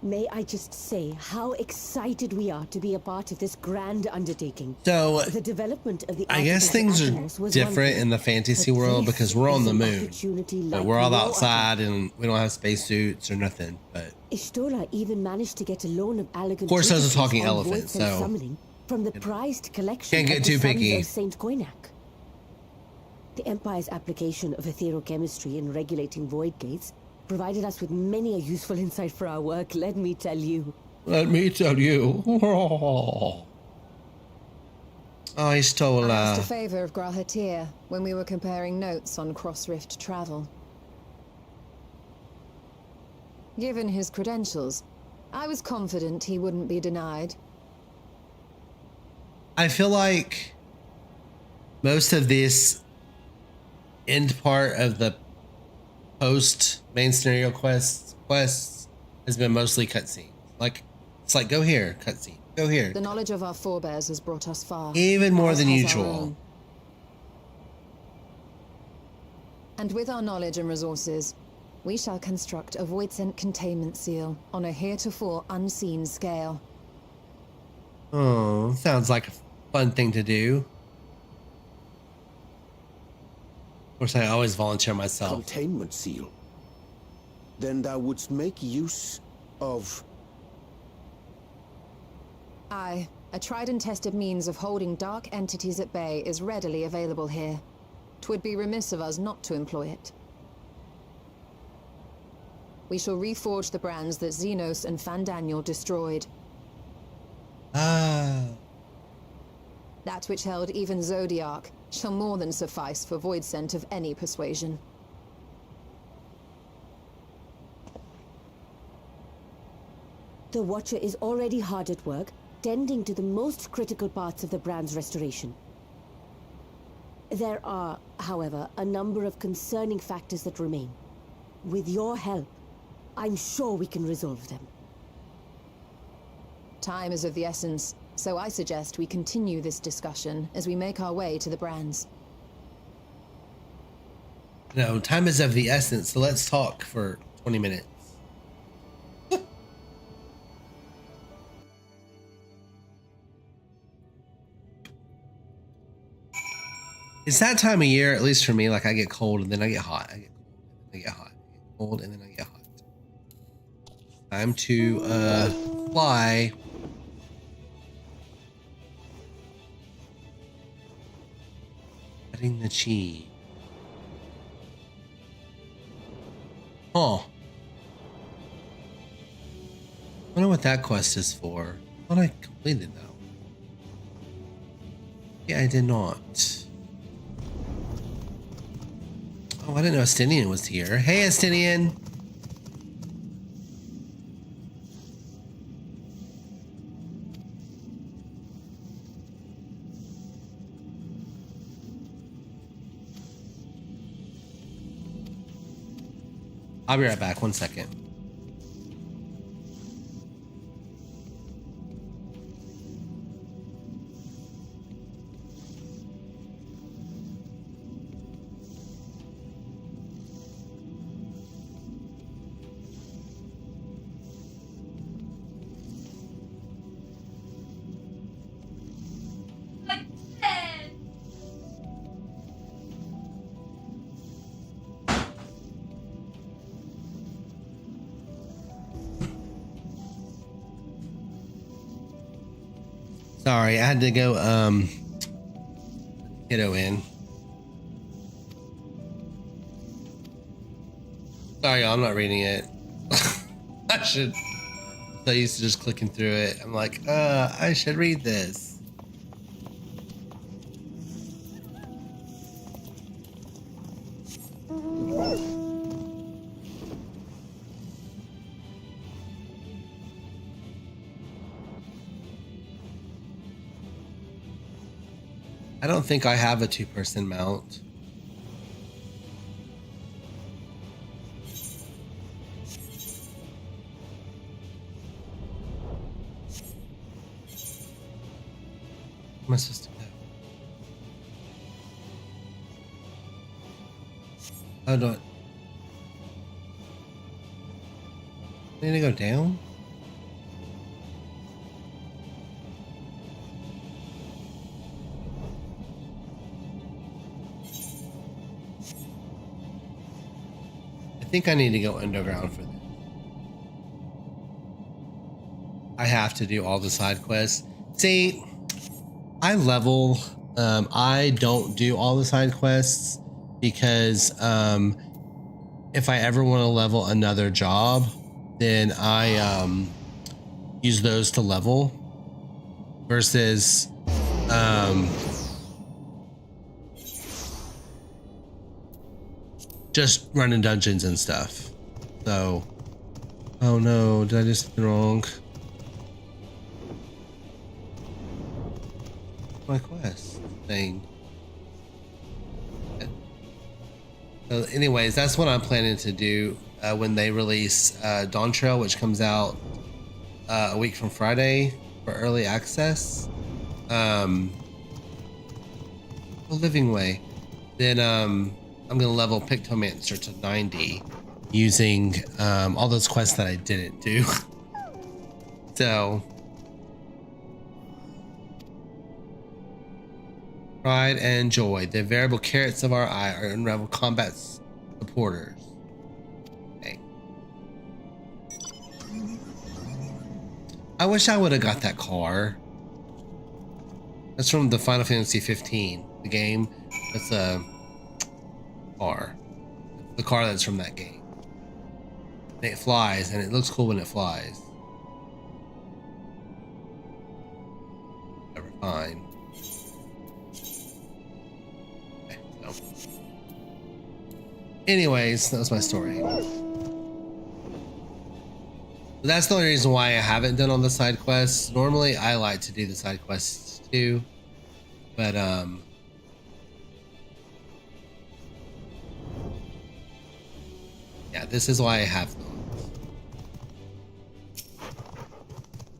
May I just say how excited we are to be a part of this grand undertaking. So The development of the I guess artificial things are animals was one different thing, in the fantasy but world this because we're on is the an moon. opportunity But like we're all no outside other. and we don't have spacesuits or nothing. But Ishtora even managed to get a loan of elegant Of course, there's a treatises talking on elephant, voice and so, summoning from the prized collection can't get of the too sons picky. of Saint Koinak. The Empire's application of etherochemistry in regulating void gates provided us with many a useful insight for our work, let me tell you. let me tell you. Oh, he stole I asked a favor of Grahatir when we were comparing notes on cross-rift travel. Given his credentials, I was confident he wouldn't be denied. I feel like most of this end part of the post main scenario quests has been mostly cutscenes. Like it's like go here, cutscene. Go here. The knowledge of our forebears has brought us far. Even more as than has our usual. own. And with our knowledge and resources, we shall construct a void-sent containment seal on a heretofore unseen scale. Oh, sounds like a fun thing to do. Of course, I always volunteer myself. Containment seal. Then thou wouldst make use of... Aye, a tried and tested means of holding dark entities at bay is readily available here. 'Twould be remiss of us not to employ it. We shall reforge the brands that Xenos and Fandaniel destroyed. Ah. That which held even Zodiac shall more than suffice for void scent of any persuasion. The Watcher is already hard at work, tending to the most critical parts of the brand's restoration. There are, however, a number of concerning factors that remain. With your help, I'm sure we can resolve them. Time is of the essence, so I suggest we continue this discussion as we make our way to the brands. No, time is of the essence, so let's talk for 20 minutes. It's that time of year, at least for me, like I get cold and then I get hot. I get cold, and then I get hot. I get cold and then I get hot. Time to fly. Cutting the chi. Huh. I wonder what that quest is for. I thought I completed that one. Yeah, I did not. Oh, I didn't know Estinian was here. Hey, Estinian. I'll be right back. 1 second. Sorry, I had to go kiddo in. Sorry, y'all, I'm not reading it. I should. I used to just clicking through it. I'm like, I should read this. I don't think I have a 2-person mount. Where am I supposed to go? How do I need to go down? I think I need to go underground for this. I have to do all the side quests. See, I level. I don't do all the side quests because if I ever want to level another job, then I use those to level versus just running dungeons and stuff. So, oh no, did I do something wrong? My quest thing. So anyways, that's what I'm planning to do when they release Dawn Trail, which comes out a week from Friday for early access. A living way. Then I'm gonna level Pictomancer to 90 using all those quests that I didn't do. So pride and joy, the variable carrots of our eye, are unraveled combat supporters. Okay. I wish I would have got that car. That's from the Final Fantasy 15, the game. That's a car. The car that's from that game. And it flies, and it looks cool when it flies. Never mind. Okay, so. Anyways, that was my story. That's the only reason why I haven't done all the side quests. Normally, I like to do the side quests too, but yeah, this is why I have them.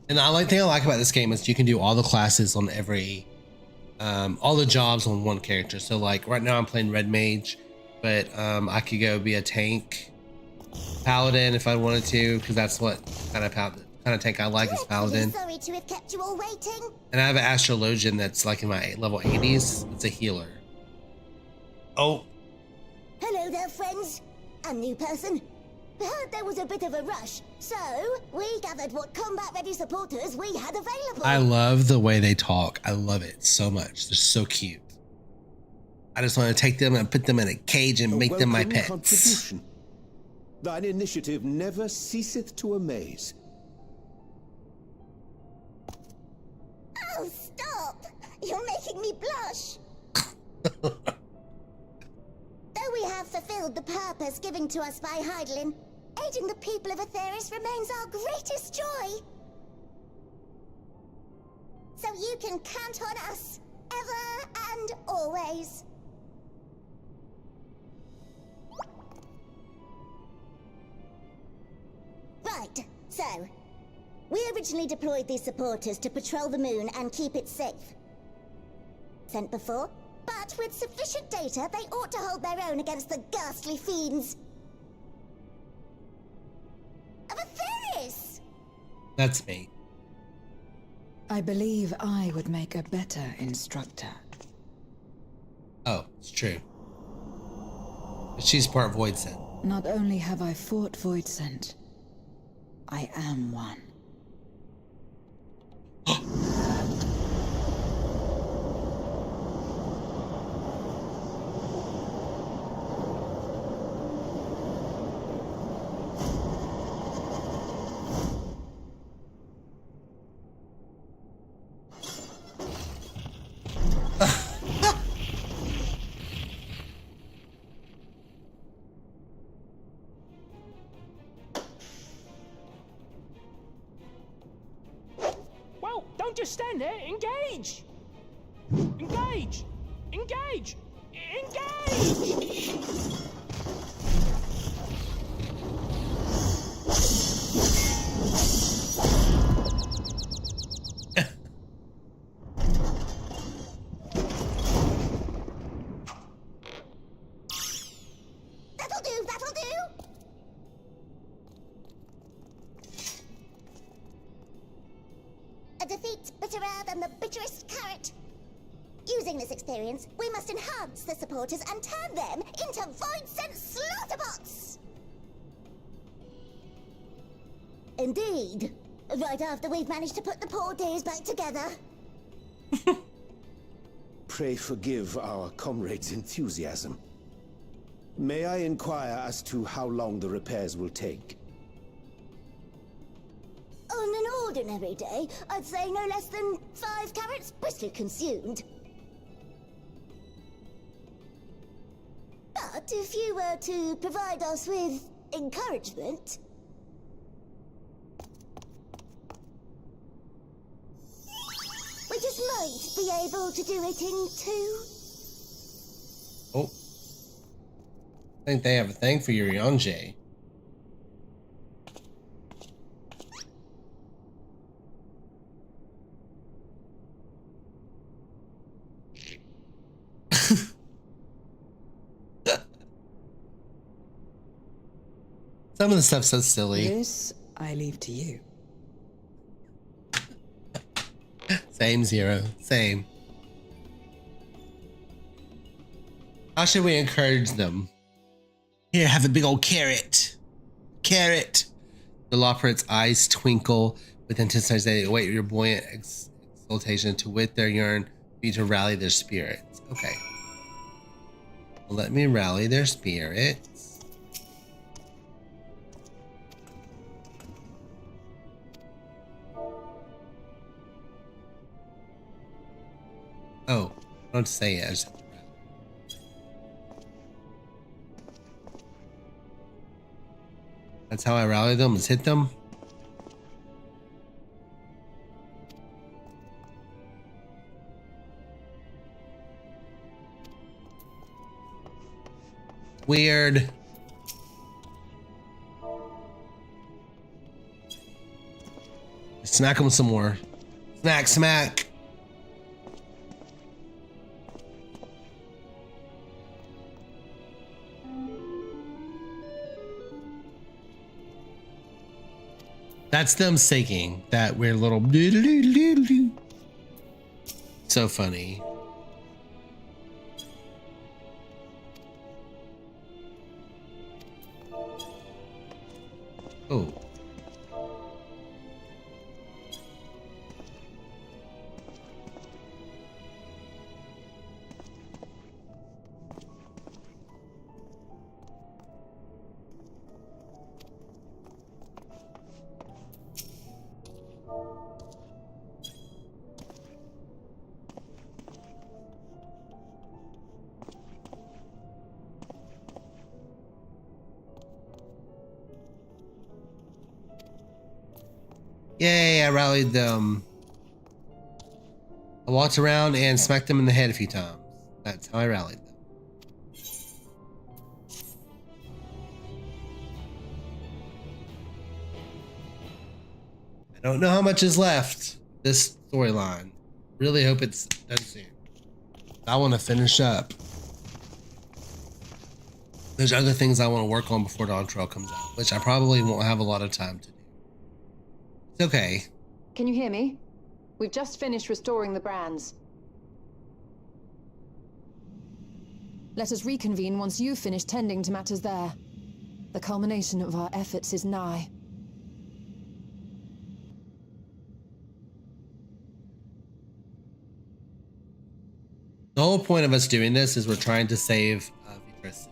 And the thing I like about this game is you can do all the classes on every, all the jobs on one character. So like right now I'm playing Red Mage, but I could go be a tank, Paladin if I wanted to, because that's what kind of tank I like is Paladin. Sorry to have kept you all waiting. And I have an Astrologian that's like in my level 80s. It's a healer. Oh. Hello there, friends. A new person. We heard there was a bit of a rush, so we gathered what combat-ready supporters we had available. I love the way they talk. I love it so much. They're so cute. I just want to take them and put them in a cage and make them my pets. Contribution. Thine initiative never ceaseth to amaze. Oh, stop! You're making me blush. Though we have fulfilled the purpose given to us by Heidelin, aiding the people of Aetheris remains our greatest joy. So you can count on us, ever and always. Right, so, we originally deployed these supporters to patrol the moon and keep it safe. Sent before? But with sufficient data, they ought to hold their own against the ghastly fiends of Aetheris! That's me. I believe I would make a better instructor. Oh, it's true. But she's part Voidsent. Not only have I fought Voidsent, I am one. just stand there. Engage! Engage! Engage! Engage! That'll do, that'll do! A defeat bitterer than the bitterest carrot. Using this experience, we must enhance the supporters and turn them into void-sense slaughterbots! Indeed. Right after we've managed to put the poor dears back together. Pray forgive our comrade's enthusiasm. May I inquire as to how long the repairs will take? On an ordinary day, I'd say no less than 5 carrots briskly consumed. But if you were to provide us with encouragement... we just might be able to do it in 2. Oh. I think they have a thing for Yuriange. Some of the stuff's so silly. This I leave to you. Same, Zero. Same. How should we encourage them? Here, have a big old carrot. Carrot. The Lopert's eyes twinkle with anticipation. They await your buoyant exultation to wit their yearn for you to rally their spirits. Okay. Well, let me rally their spirits. Oh, I don't say it. I just have to rally. That's how I rally them, is hit them. Weird. Smack them some more. Smack, smack. That's them singing that weird little doo-doo-doo-doo-doo. So funny. Oh. Yay, I rallied them. I walked around and smacked them in the head a few times. That's how I rallied them. I don't know how much is left this storyline. Really hope it's done soon. I want to finish up. There's other things I want to work on before Dawn Trail comes out, which I probably won't have a lot of time to do. It's okay. Can you hear me? We've just finished restoring the brands. Let us reconvene once you've finished tending to matters there. The culmination of our efforts is nigh. The whole point of us doing this is we're trying to save Vitra's sister.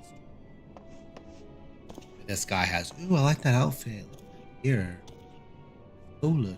This guy has, ooh, I like that outfit. Here. Oh, look.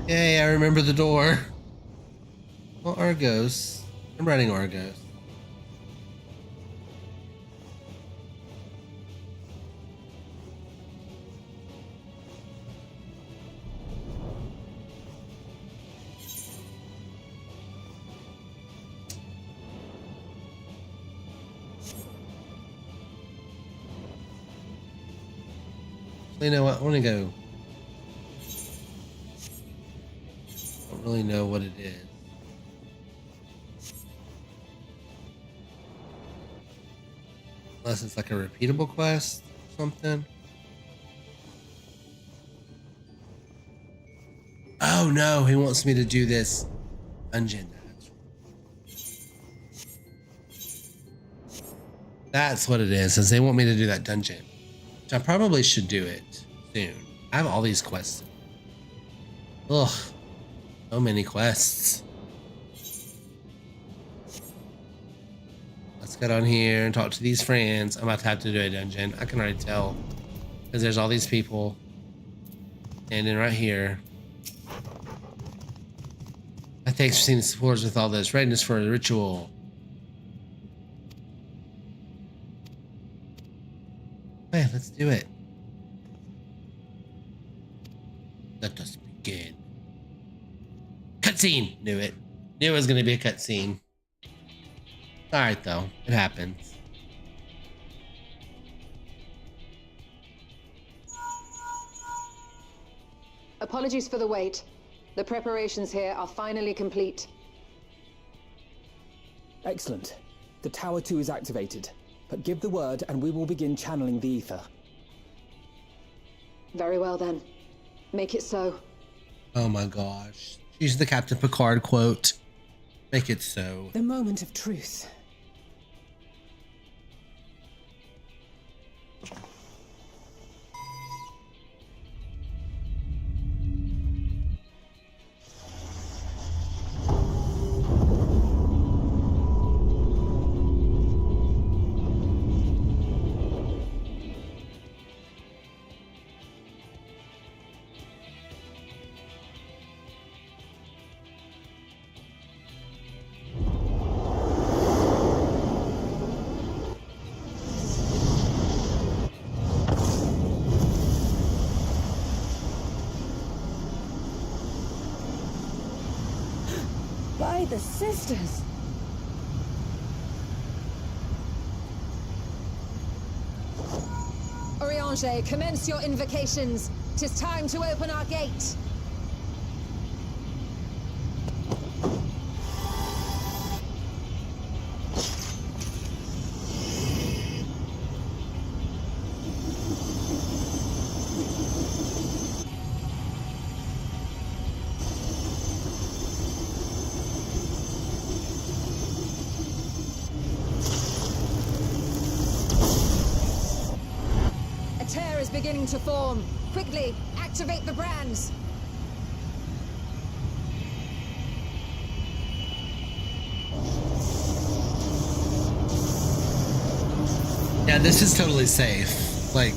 Yay, I remember the door. Well, Argos. I'm running Argos. You know what? I want to go. I don't really know what it is. Unless it's like a repeatable quest or something. Oh no, he wants me to do this dungeon. That's what it is, is they want me to do that dungeon. Which I probably should do it soon. I have all these quests. Ugh. So many quests. Let's get on here and talk to these friends. I'm about to have to do a dungeon. I can already tell. Because there's all these people standing right here. Thanks for seeing the supporters with all this. Readiness for the ritual. Okay, let's do it. Let us begin. Cutscene! Knew it. Knew it was going to be a cutscene. Alright, though. It happens. Apologies for the wait. The preparations here are finally complete. Excellent. The Tower 2 is activated. But give the word and we will begin channeling the ether. Very well then. Make it so. Oh my gosh. Use the Captain Picard quote. Make it so. The moment of truth. By the sisters! Oriange, commence your invocations. 'Tis time to open our gate. Beginning to form. Quickly, activate the brands. Yeah, this is totally safe. Like,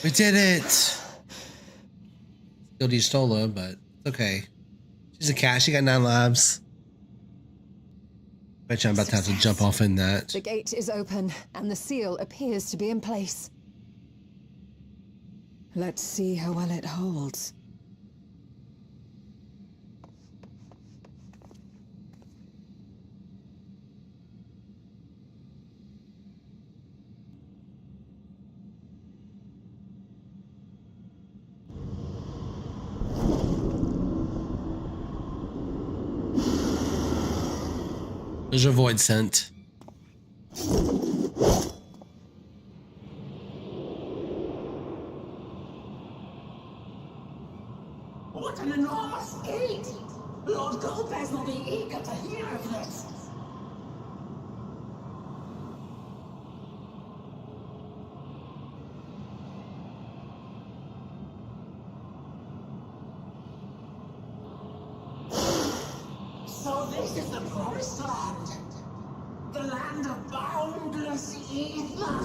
we did it! Still Stola, but it's okay. She's a cat, she got 9 lives. Bet you I'm about to have to jump off in that. The gate is open, and the seal appears to be in place. Let's see how well it holds. There's your void scent. What an enormous gate! Lord Golbez will be eager to hear of this. So this is the promised land. The land of boundless ether.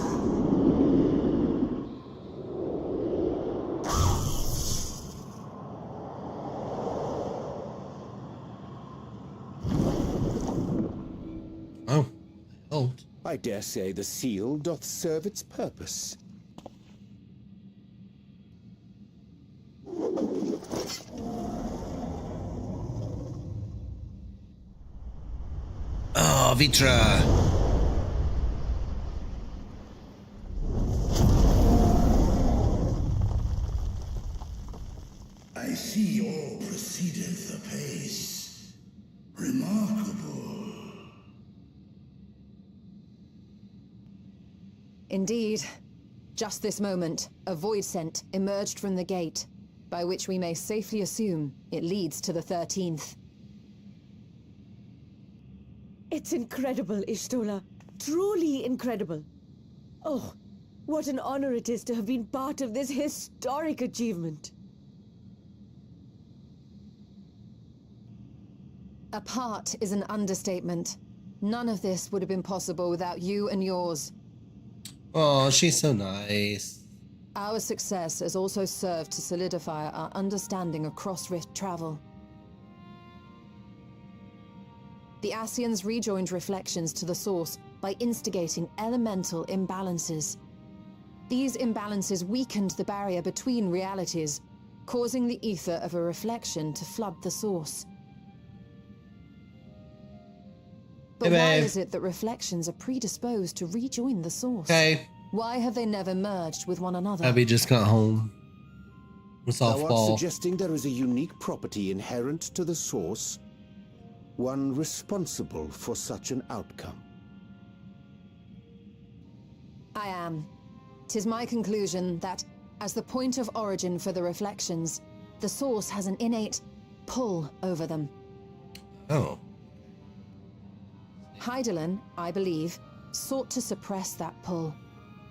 Oh, helped. I dare say the seal doth serve its purpose. Oh, Vitra. I see all proceedeth apace. Remarkable. Indeed. Just this moment, a void scent emerged from the gate, by which we may safely assume it leads to the 13th. It's incredible, Ishtola. Truly incredible. Oh, what an honor it is to have been part of this historic achievement. A part is an understatement. None of this would have been possible without you and yours. Oh, she's so nice. Our success has also served to solidify our understanding of cross-rift travel. The Ascians rejoined reflections to the source by instigating elemental imbalances. These imbalances weakened the barrier between realities, causing the ether of a reflection to flood the source. But Hey, why babe. is it that reflections are predisposed to rejoin the source? Okay, Why have they never merged with one another? Abby just got home from Thou art softball. suggesting there is a unique property inherent to the source, one responsible for such an outcome. I am. 'Tis my conclusion that, as the point of origin for the reflections, the source has an innate pull over them. Oh, Hydaelyn, I believe, sought to suppress that pull,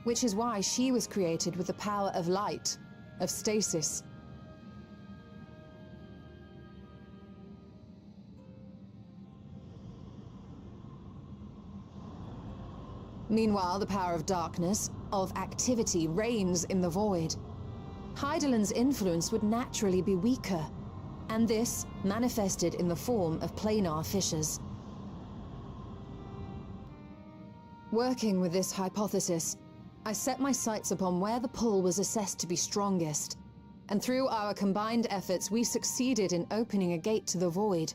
which is why she was created with the power of light, of stasis. Meanwhile, the power of darkness, of activity, reigns in the void. Hydaelyn's influence would naturally be weaker, and this manifested in the form of planar fissures. Working with this hypothesis, I set my sights upon where the pull was assessed to be strongest, and through our combined efforts we succeeded in opening a gate to the void.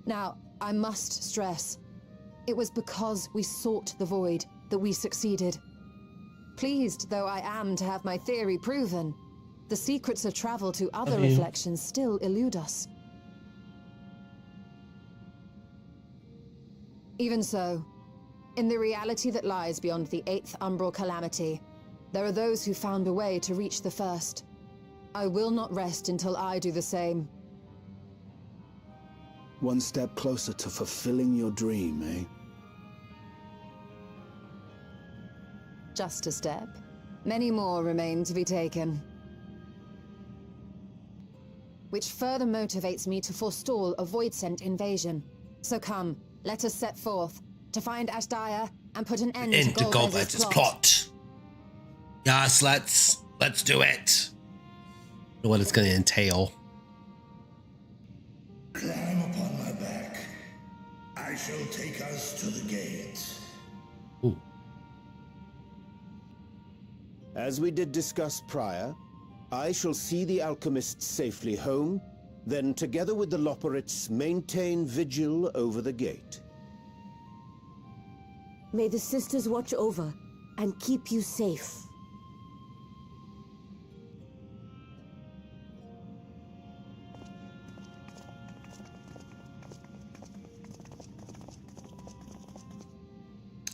Now, I must stress, it was because we sought the void that we succeeded. Pleased though I am to have my theory proven, the secrets of travel to other reflections still elude us. Even so, in the reality that lies beyond the 8th umbral calamity, there are those who found a way to reach the first. I will not rest until I do the same. One step closer to fulfilling your dream, eh? Just a step. Many more remain to be taken. Which further motivates me to forestall a void-sent invasion. So come, let us set forth to find Ashdaya and put an end to Golbez's plot. Yes, let's do it. Know what it's going to entail. Climb upon my back. I shall take us to the gate. Ooh. As we did discuss prior, I shall see the alchemists safely home, then together with the Loporrits maintain vigil over the gate. May the sisters watch over and keep you safe.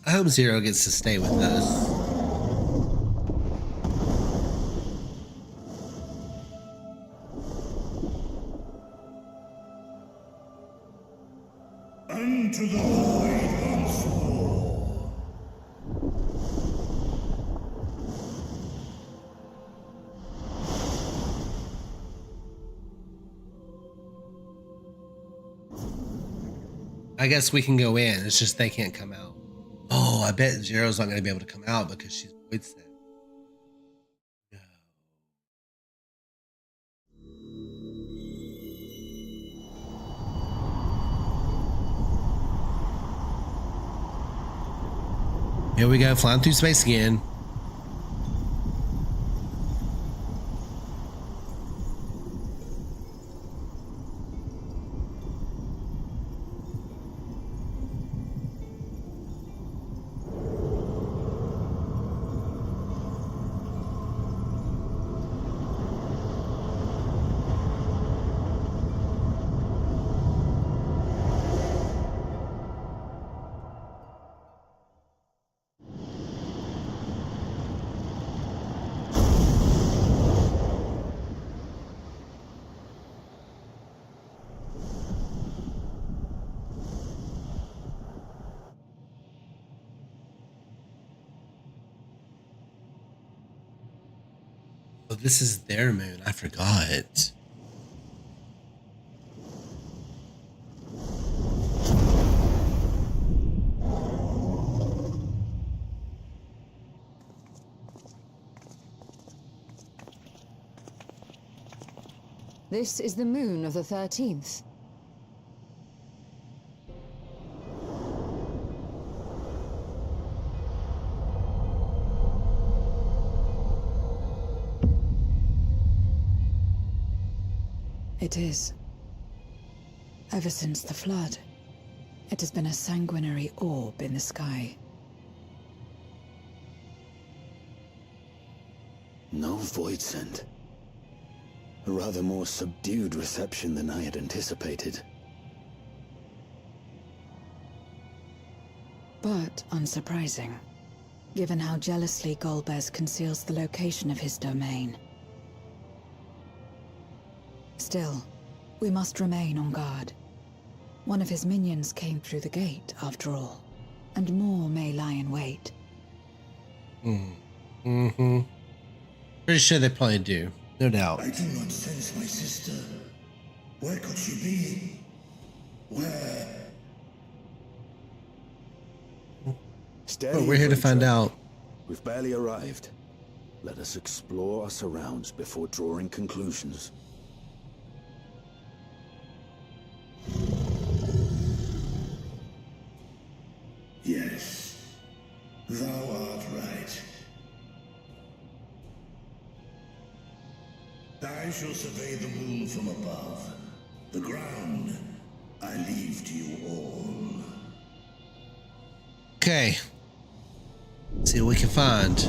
I hope Zero gets to stay with us. I guess we can go in. It's just they can't come out. Oh, I bet Zero's not going to be able to come out because she's void sent. No. Here we go, flying through space again. Oh, this is their moon. I forgot. This is the moon of the 13th. It is. Ever since the flood, it has been a sanguinary orb in the sky. No void sent. A rather more subdued reception than I had anticipated. But unsurprising, given how jealously Golbez conceals the location of his domain. Still, we must remain on guard. One of his minions came through the gate, after all, and more may lie in wait. Mm-hmm. Pretty sure they probably do. No doubt. I do not sense my sister. Where could she be? Where? Steady, Well, we're here to find out. We've barely arrived. Let us explore our surrounds before drawing conclusions. Yes, thou art right. I shall survey the moon from above. The ground, I leave to you all. Okay. See what we can find.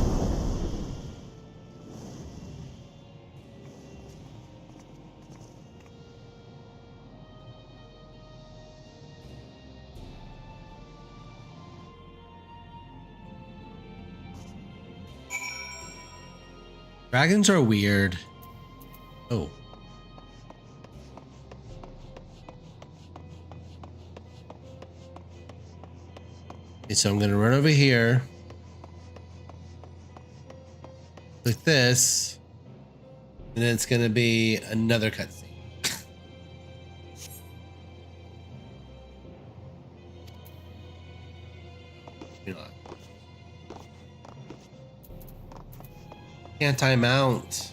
Dragons are weird. Oh. Okay, so I'm gonna run over here. Click this. And then it's gonna be another cutscene. You're not. Can't I mount?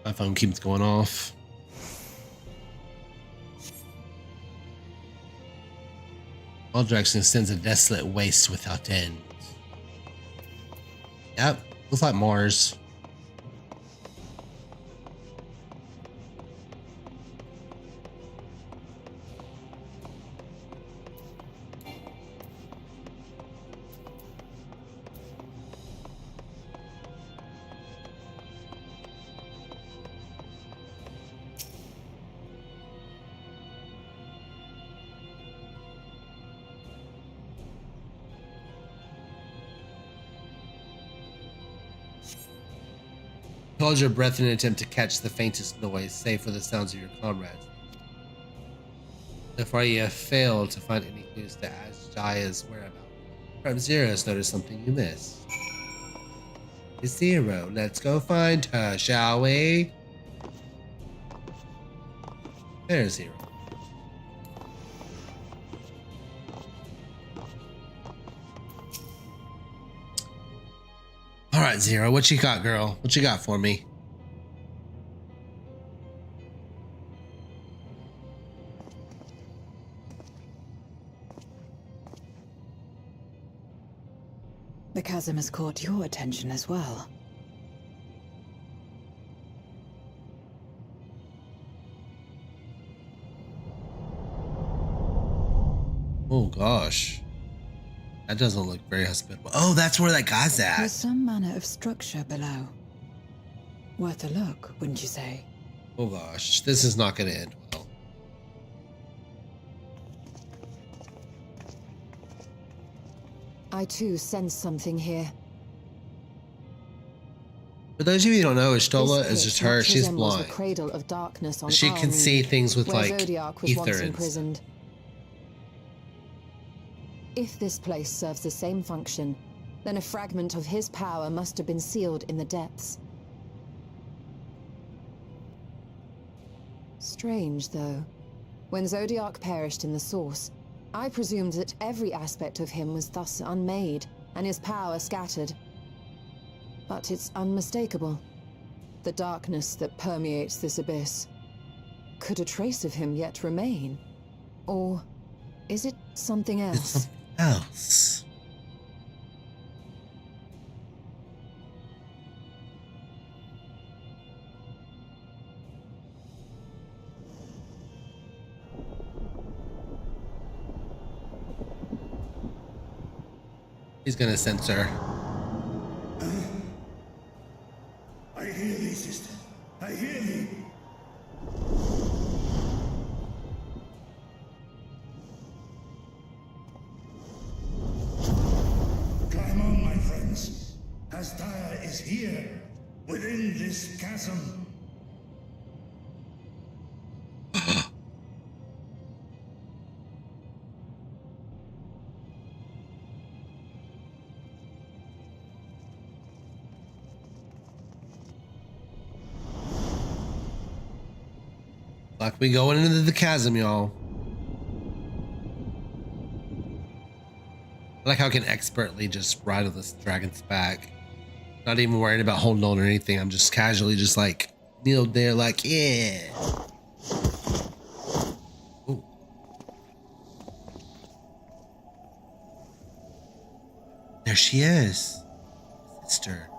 My phone keeps going off. All direction sends a desolate waste without end. Yep, looks like Mars. Hold your breath in an attempt to catch the faintest noise, save for the sounds of your comrades. So far, you have failed to find any clues to Ashjaya's whereabouts. Perhaps Zero has noticed something you missed. Zero, let's go find her, shall we? There's Zero. All right, Zero, what you got, girl? What you got for me? The chasm has caught your attention as well. Oh gosh. That doesn't look very hospitable. Oh, that's where that guy's There's at. some manner of structure below. Worth a look, wouldn't you say? Oh gosh, this is not going to end well. I too sense something here. For those of you who don't know, This Ishtola pit is just much her. She's resembles blind. the cradle of darkness on She can Armine, see things with where like Zodiac was ether once and imprisoned. If this place serves the same function, then a fragment of his power must have been sealed in the depths. Strange, though. When Zodiac perished in the source, I presumed that every aspect of him was thus unmade, and his power scattered. But it's unmistakable. The darkness that permeates this abyss. Could a trace of him yet remain? Or is it something It's else? something else. He's gonna censor. I hear thee, sister. I hear thee. Climb on, my friends. Astaya is here, within this chasm. Like we going into the chasm, y'all. I like how I can expertly just ride on this dragon's back. Not even worried about holding on or anything. I'm just casually just like kneeled there like, yeah. Ooh. There she is. Sister.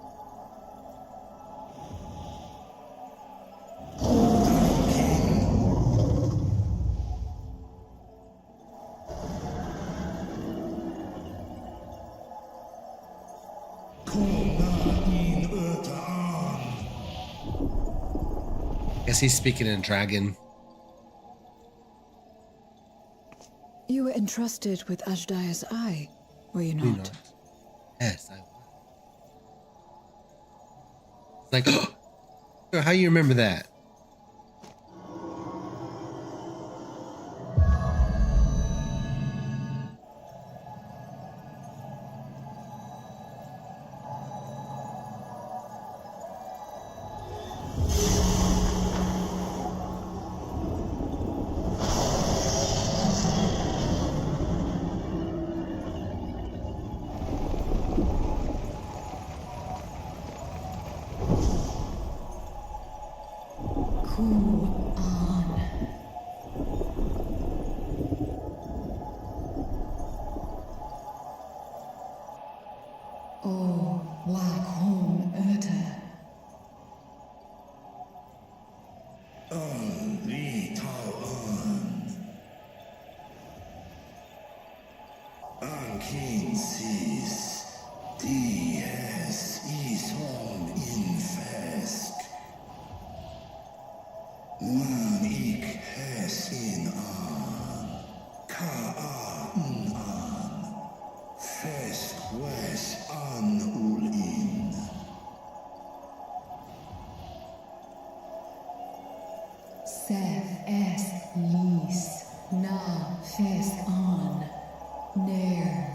Guess he's speaking in dragon. You were entrusted with Ashdaya's eye, were you You not? know. Yes, I was. Like, how you remember that? Cool on. Oh, Black Home Urta. Li Tao An King sees Dies is home in Fesk. Man ik hes in an Ka an Fesk wes an ul in. Seth es lis na.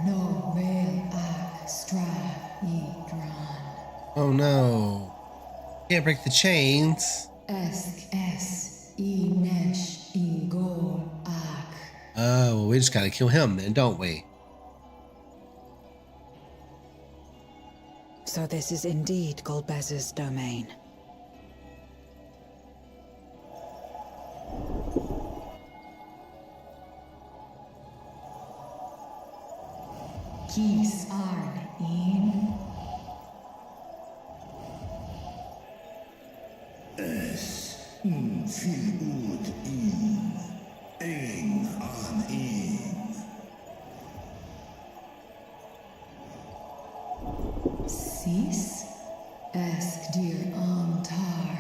no real ak stra dran. Oh no. Can't break the chains. Esk es nesh gol ak. Oh, well, we just gotta kill him then, don't we? So this is indeed Golbez's domain. Kis arn in. Sis esk dir antar.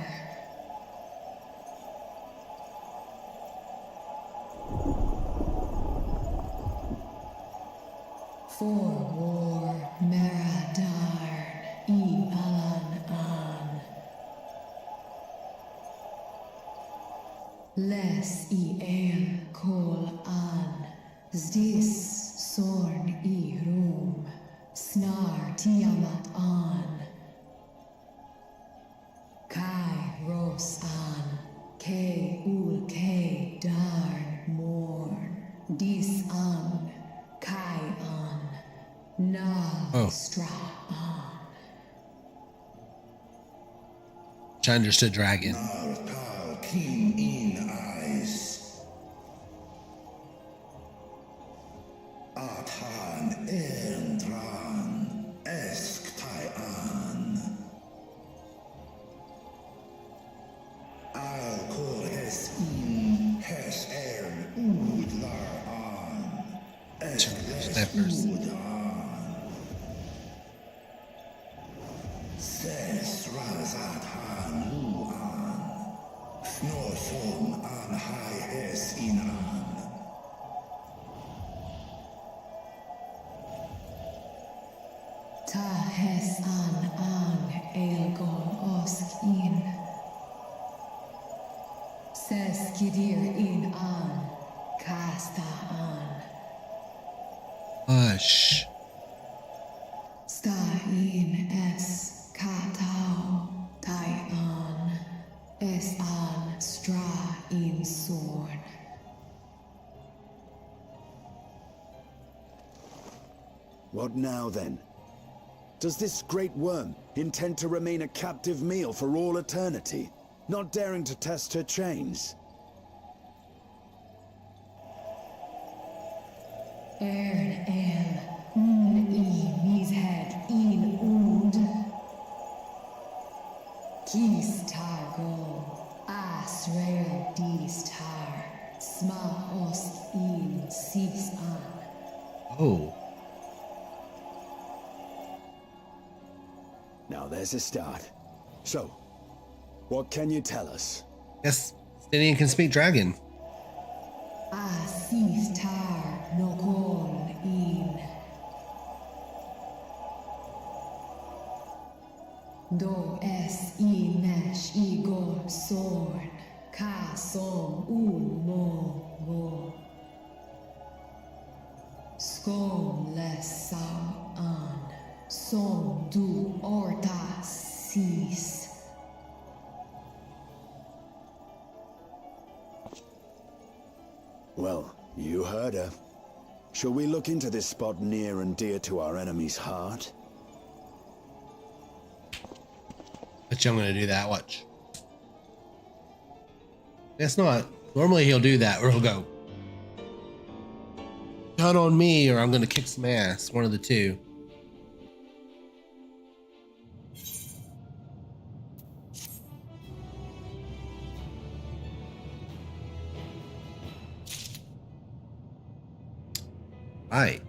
For war meradar alan an. Les el kol an. Zdis sorn rum. Snar tiamat an. Kai ros an. Ke ul ke darn morn. Dis an. Kai an. Na stra an. I understood dragon. Steppers. Ta hes an elgon osk in. Ses kidir in an. Kasta an. Hush. Sta in es katao tai an. Es an stra in sorn. What now, then? Does this great worm intend to remain a captive meal for all eternity, not daring to test her chains? Ern el mis head in ud. Kis targo as rail dis tar. Sma osk in sis an. Oh. Now there's a start. So, what can you tell us? Yes, Stinian can speak dragon. Sis tar no kol in. Do es nesh gol sorn. Ka som un mo. Skom les sao an. Som du orta sis. Well, you heard her. Shall we look into this spot near and dear to our enemy's heart? Bet you I'm gonna do that. Watch. Guess not. Normally he'll do that, or he'll go, "Count on me," or "I'm gonna kick some ass." One of the two. Right.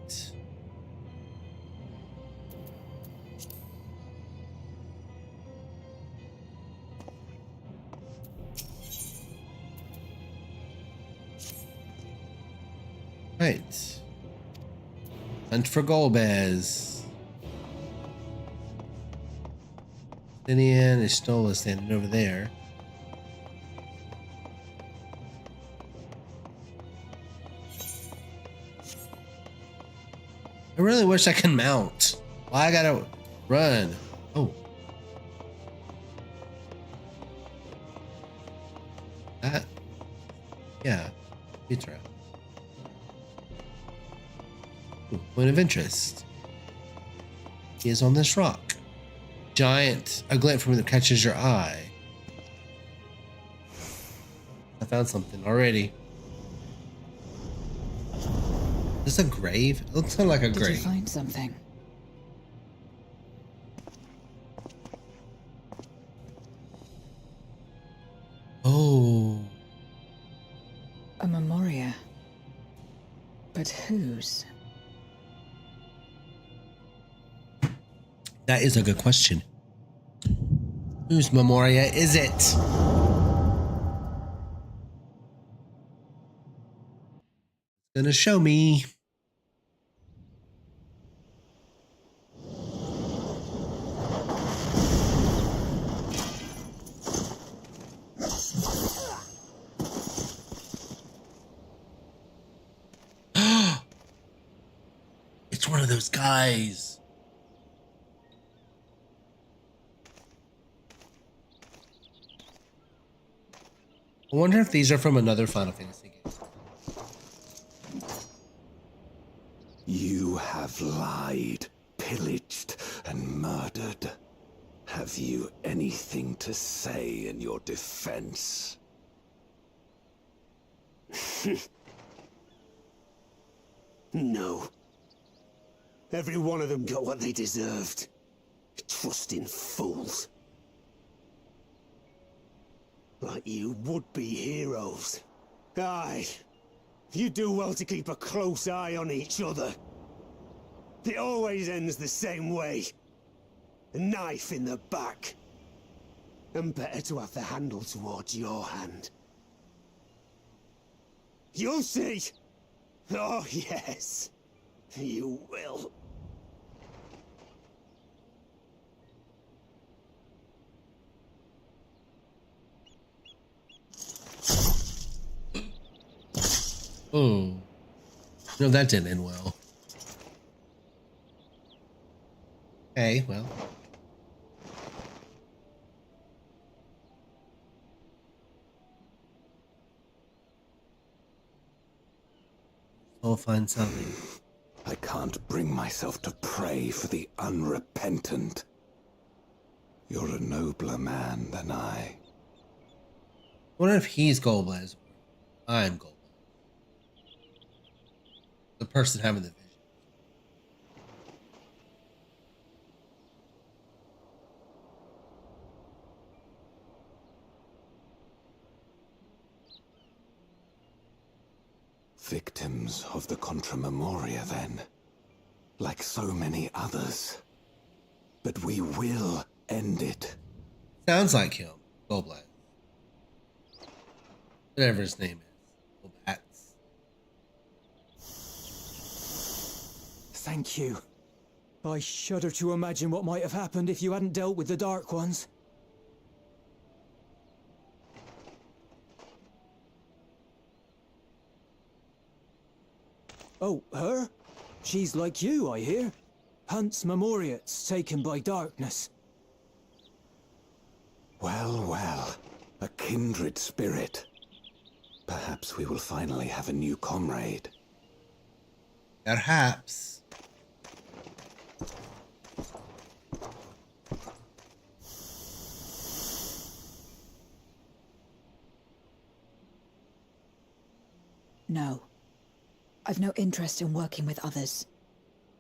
Right. Hunt for Golbez. Stinian is Stola standing over there. I really wish I could mount. Why I gotta run? Oh. That? Yeah. Petra. Ooh, point of interest. He is on this rock. Giant, a glint from it catches your eye. I found something already. Is this a grave? It looks kind of like a grave. Did you find something? Oh. A memoria. But whose? That is a good question. Whose memoria is it? Gonna show me. It's one of those guys. I wonder if these are from another Final Fantasy game. You have lied, pillaged, and murdered. Have you anything to say in your defense? No. Every one of them got what they deserved. Trusting fools. Like you would-be heroes. Aye. You do well to keep a close eye on each other. It always ends the same way. A knife in the back. And better to have the handle towards your hand. You'll see! Oh, yes. You will. Oh. No, that didn't end well. Okay, well. I'll find something. I can't bring myself to pray for the unrepentant. You're a nobler man than I. I wonder if he's Goldblaze or I'm Goldblaze. The person having the vision. Victims of the Contra Memoria, then. Like so many others. But we will end it. Sounds like him, Goldblaze. Whatever his name is. Golbats. Thank you. I shudder to imagine what might have happened if you hadn't dealt with the Dark Ones. Oh, her? She's like you, I hear. Hunts Memoriats taken by darkness. Well, well. A kindred spirit. Perhaps we will finally have a new comrade. Perhaps. No. I've no interest in working with others.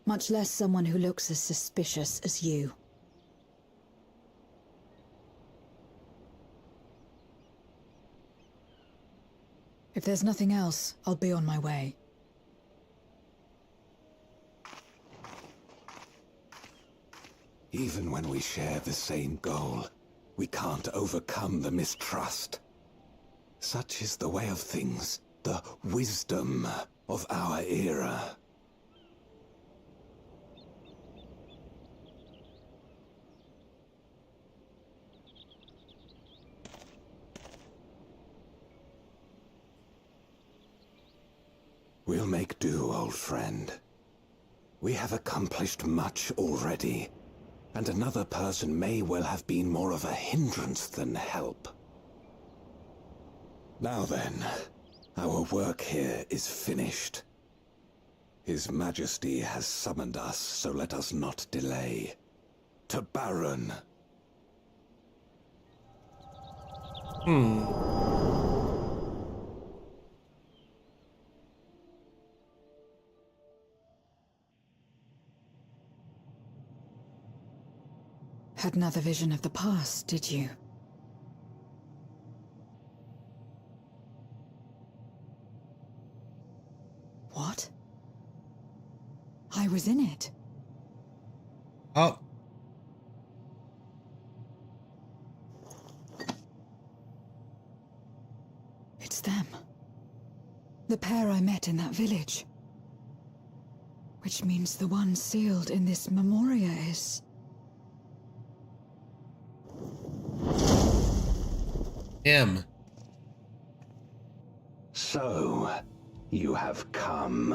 Much less someone who looks as suspicious as you. If there's nothing else, I'll be on my way. Even when we share the same goal, we can't overcome the mistrust. Such is the way of things, the wisdom of our era. We'll make do, old friend. We have accomplished much already, and another person may well have been more of a hindrance than help. Now then, our work here is finished. His Majesty has summoned us, so let us not delay. To Baron. Had another vision of the past, did you? What? I was in it. Oh. It's them. The pair I met in that village. Which means the one sealed in this memoria is... him. So, you have come.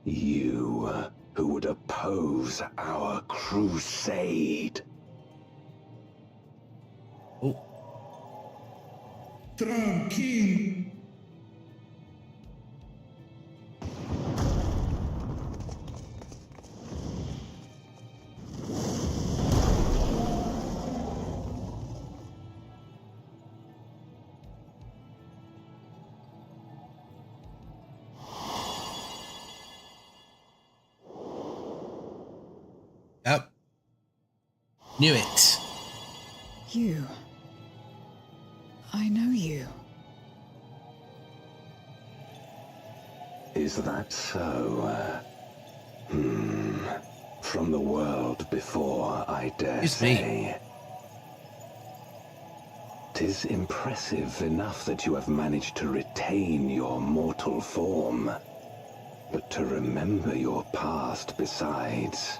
You, who would oppose our crusade. Oh. Tranquilo. Yep. Knew it. You. I know you. Is that so? From the world before, I dare say. 'Tis impressive enough that you have managed to retain your mortal form, but to remember your past besides.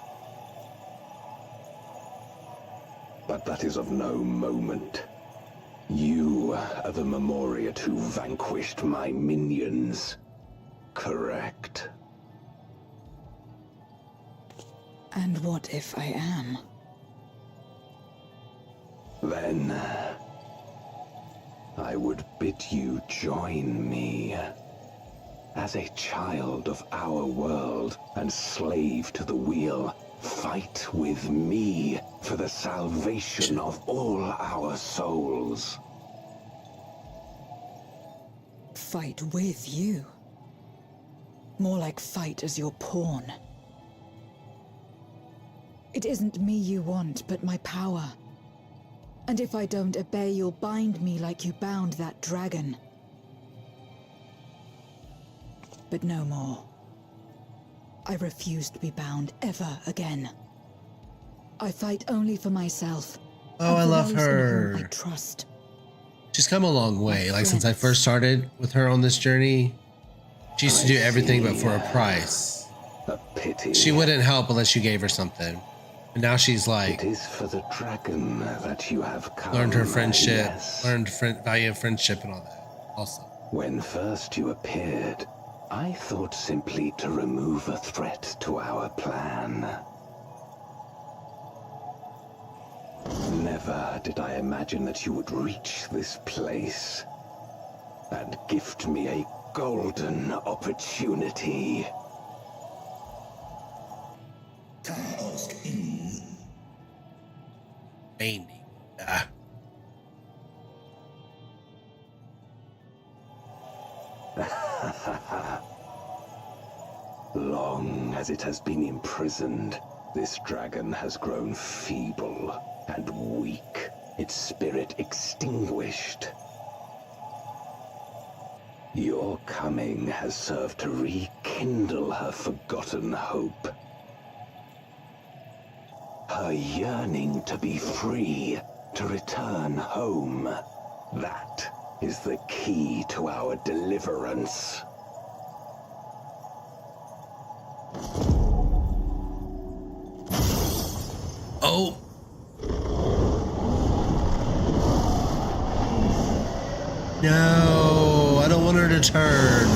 But that is of no moment. You are the Memoriat who vanquished my minions, correct? And what if I am? Then, I would bid you join me. As a child of our world and slave to the wheel, fight with me for the salvation of all our souls. Fight with you? More like fight as your pawn. It isn't me you want, but my power. And if I don't obey, you'll bind me like you bound that dragon. But no more. I refuse to be bound ever again. I fight only for myself. Oh, I love her. I trust. She's come a long way. Like since I first started with her on this journey, she used to do everything but for a price. A pity. She wouldn't help unless you gave her something. And now she's like, it is for the dragon that you have come. Learned her friendship, yes. learned value of friendship and all that. Also, when first you appeared, I thought simply to remove a threat to our plan. Never did I imagine that you would reach this place and gift me a golden opportunity. Amy. Long as it has been imprisoned, this dragon has grown feeble and weak, its spirit extinguished. Your coming has served to rekindle her forgotten hope. Her yearning to be free, to return home. That is the key to our deliverance. Oh. No, I don't want her to turn.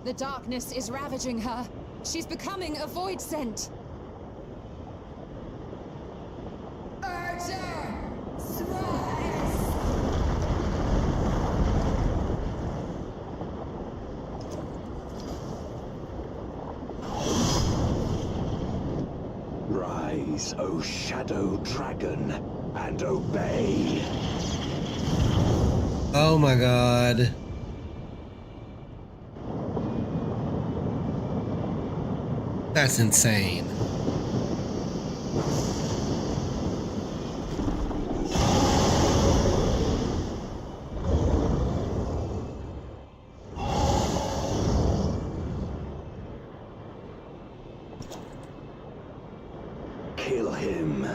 The darkness is ravaging her. She's becoming a void scent. Rise, O shadow dragon, and obey. Oh my god. That's insane. Kill him.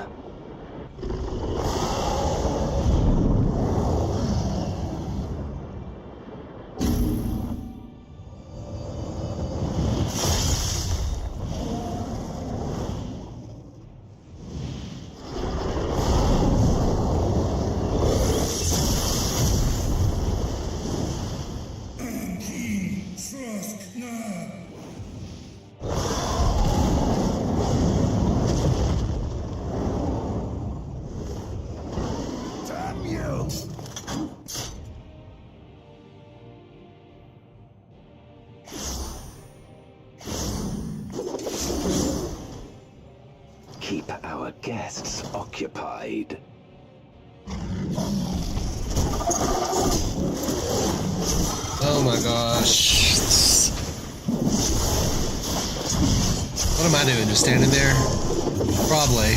Keep our guests occupied. Oh my gosh. What am I doing? Just standing there? Probably.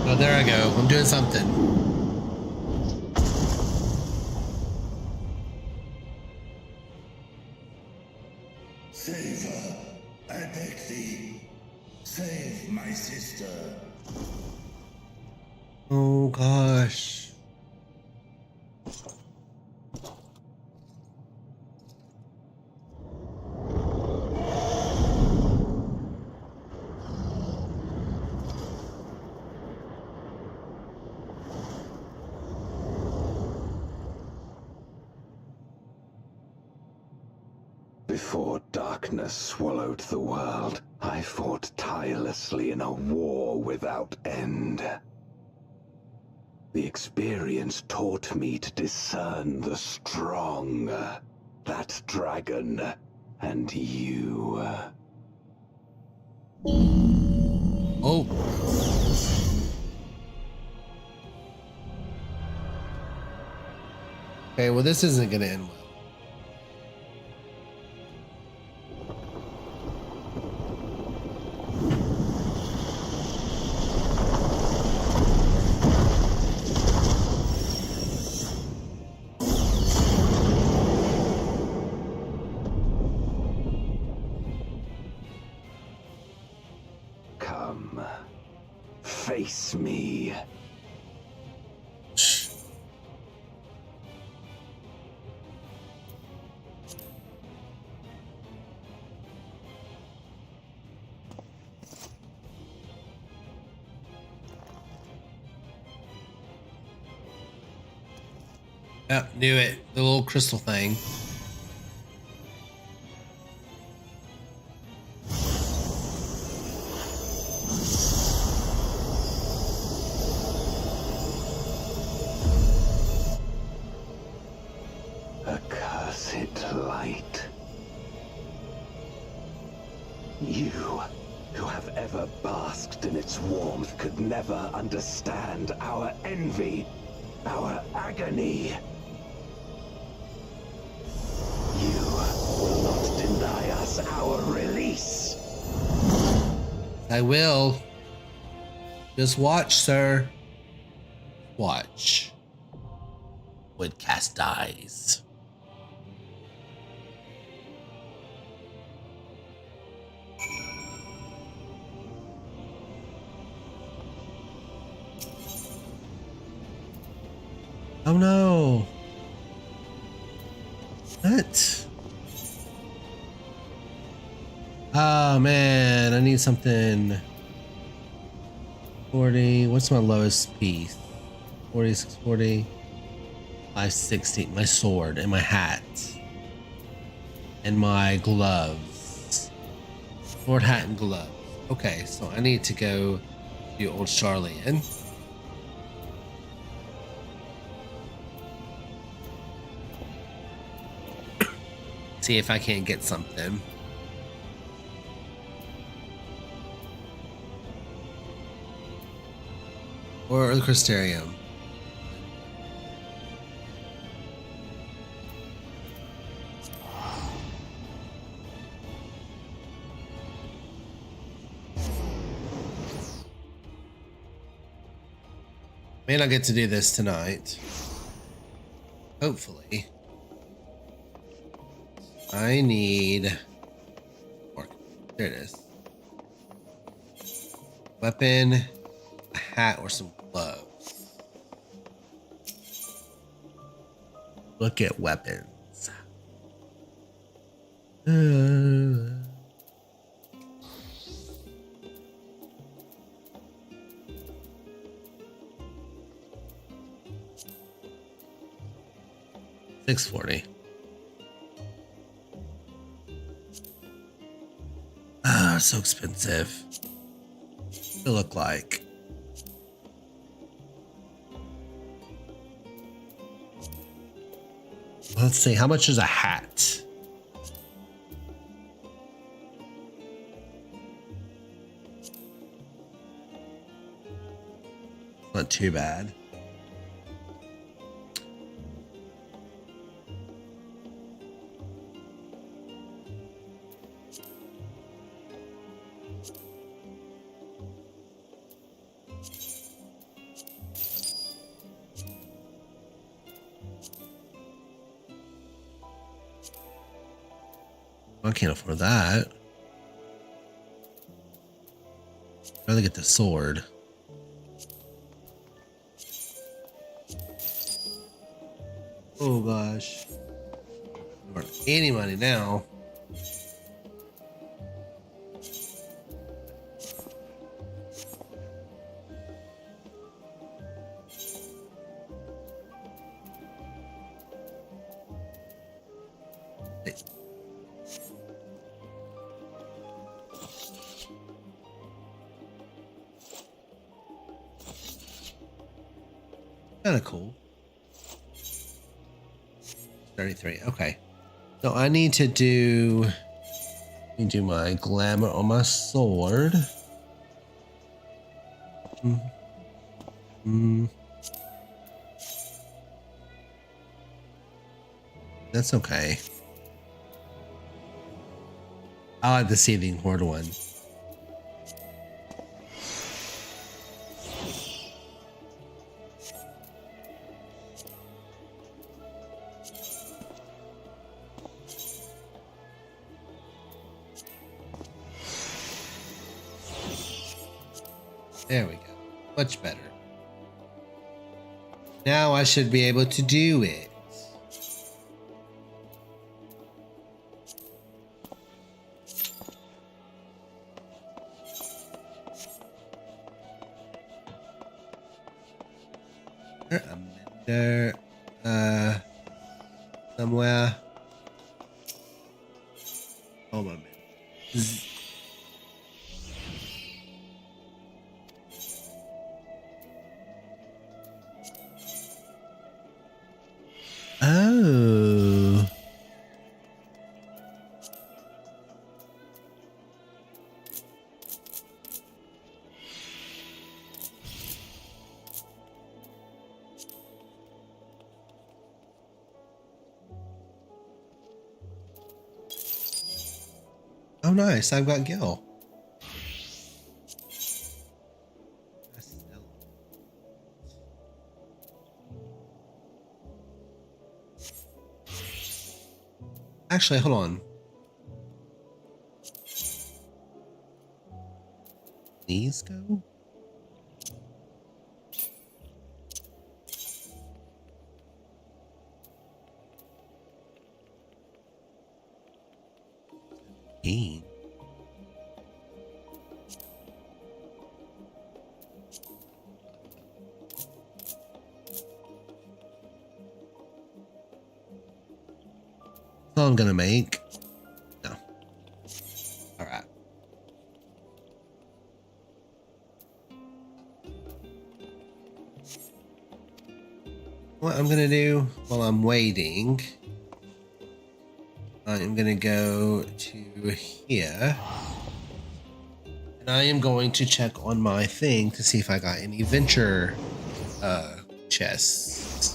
Oh, there I go. I'm doing something. Save her, I beg thee. Save my sister. Oh gosh. Before darkness swallowed the world, I fought tirelessly in a war without end. The experience taught me to discern the strong, that dragon, and you. Oh. Okay, well this isn't gonna end well. Come, face me. Yep, knew it. The little crystal thing. Accursed light. You, who have ever basked in its warmth, could never understand our envy, our agony. You will not deny us our release. I will. Just watch, sir. Watch. Would cast eyes. Oh no. What? Oh man, I need something. 40. What's my lowest piece? 4640. 560. My sword and my hat and my gloves. Sword, hat, and gloves. Okay, so I need to go to Old Charlian. See if I can't get something. Or the Crystarium. May not get to do this tonight. Hopefully. I need more. There it is. Weapon, a hat, or some gloves. Look at weapons. 640. Ah, so expensive. They look like. Let's see, how much is a hat? Not too bad. I can't afford that. I'd rather get the sword. Oh gosh. I don't have any money now. Kind of cool. 33. Okay. So I need to do my glamour on my sword. That's okay. I like the Seething Horde one. There we go. Much better. Now I should be able to do it. There, somewhere. Hold on a minute. Oh. Oh, nice. I've got Gil. Actually, hold on. These go? Hey. That's all I'm gonna make. No. Alright. What I'm gonna do while I'm waiting, I'm gonna go to here. And I am going to check on my thing to see if I got any venture chests.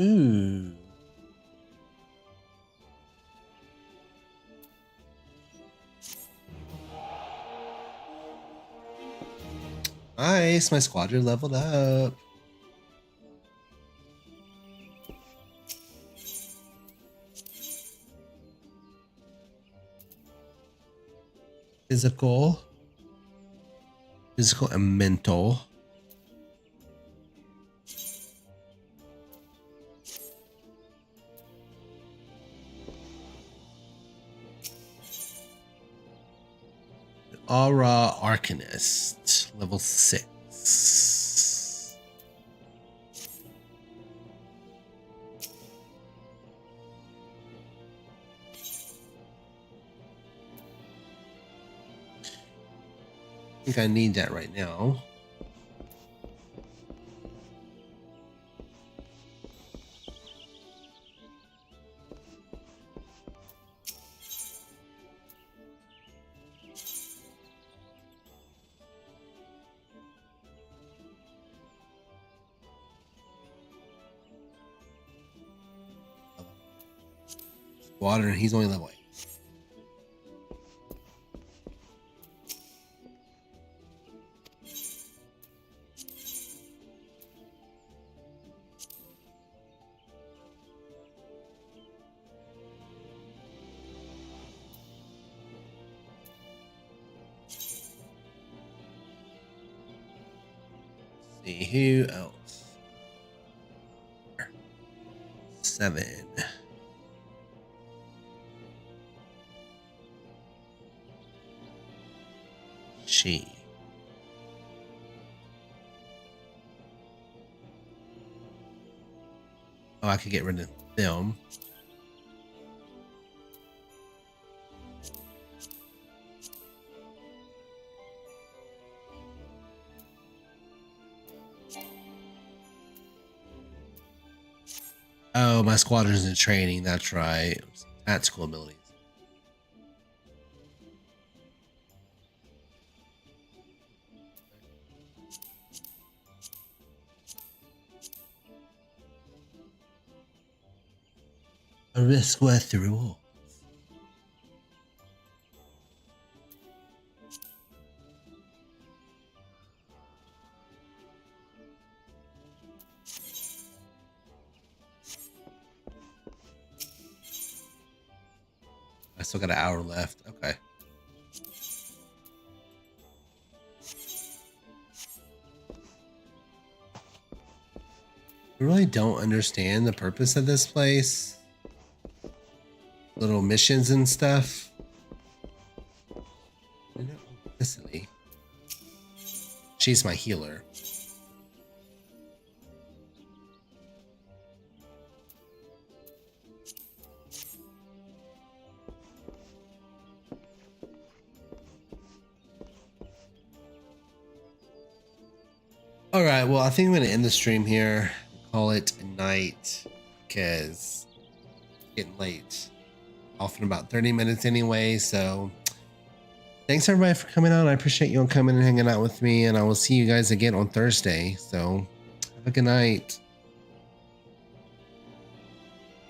Ooh. Nice, my squadron leveled up. Physical and mental. Aura Arcanist, level 6. I think I need that right now. Water, and he's only level 8. See who else? 7. She. Oh, I could get rid of them. Oh, my squadron's in training. That's right. Tactical abilities. A risk worth the reward. I still got an hour left. Okay. I really don't understand the purpose of this place. Little missions and stuff. Sicily. She's my healer. All right, well, I think I'm going to end the stream here, call it a night, because it's getting late. Off in about 30 minutes anyway, so thanks everybody for coming out. I appreciate you all coming and hanging out with me, and I will see you guys again on Thursday. So have a good night.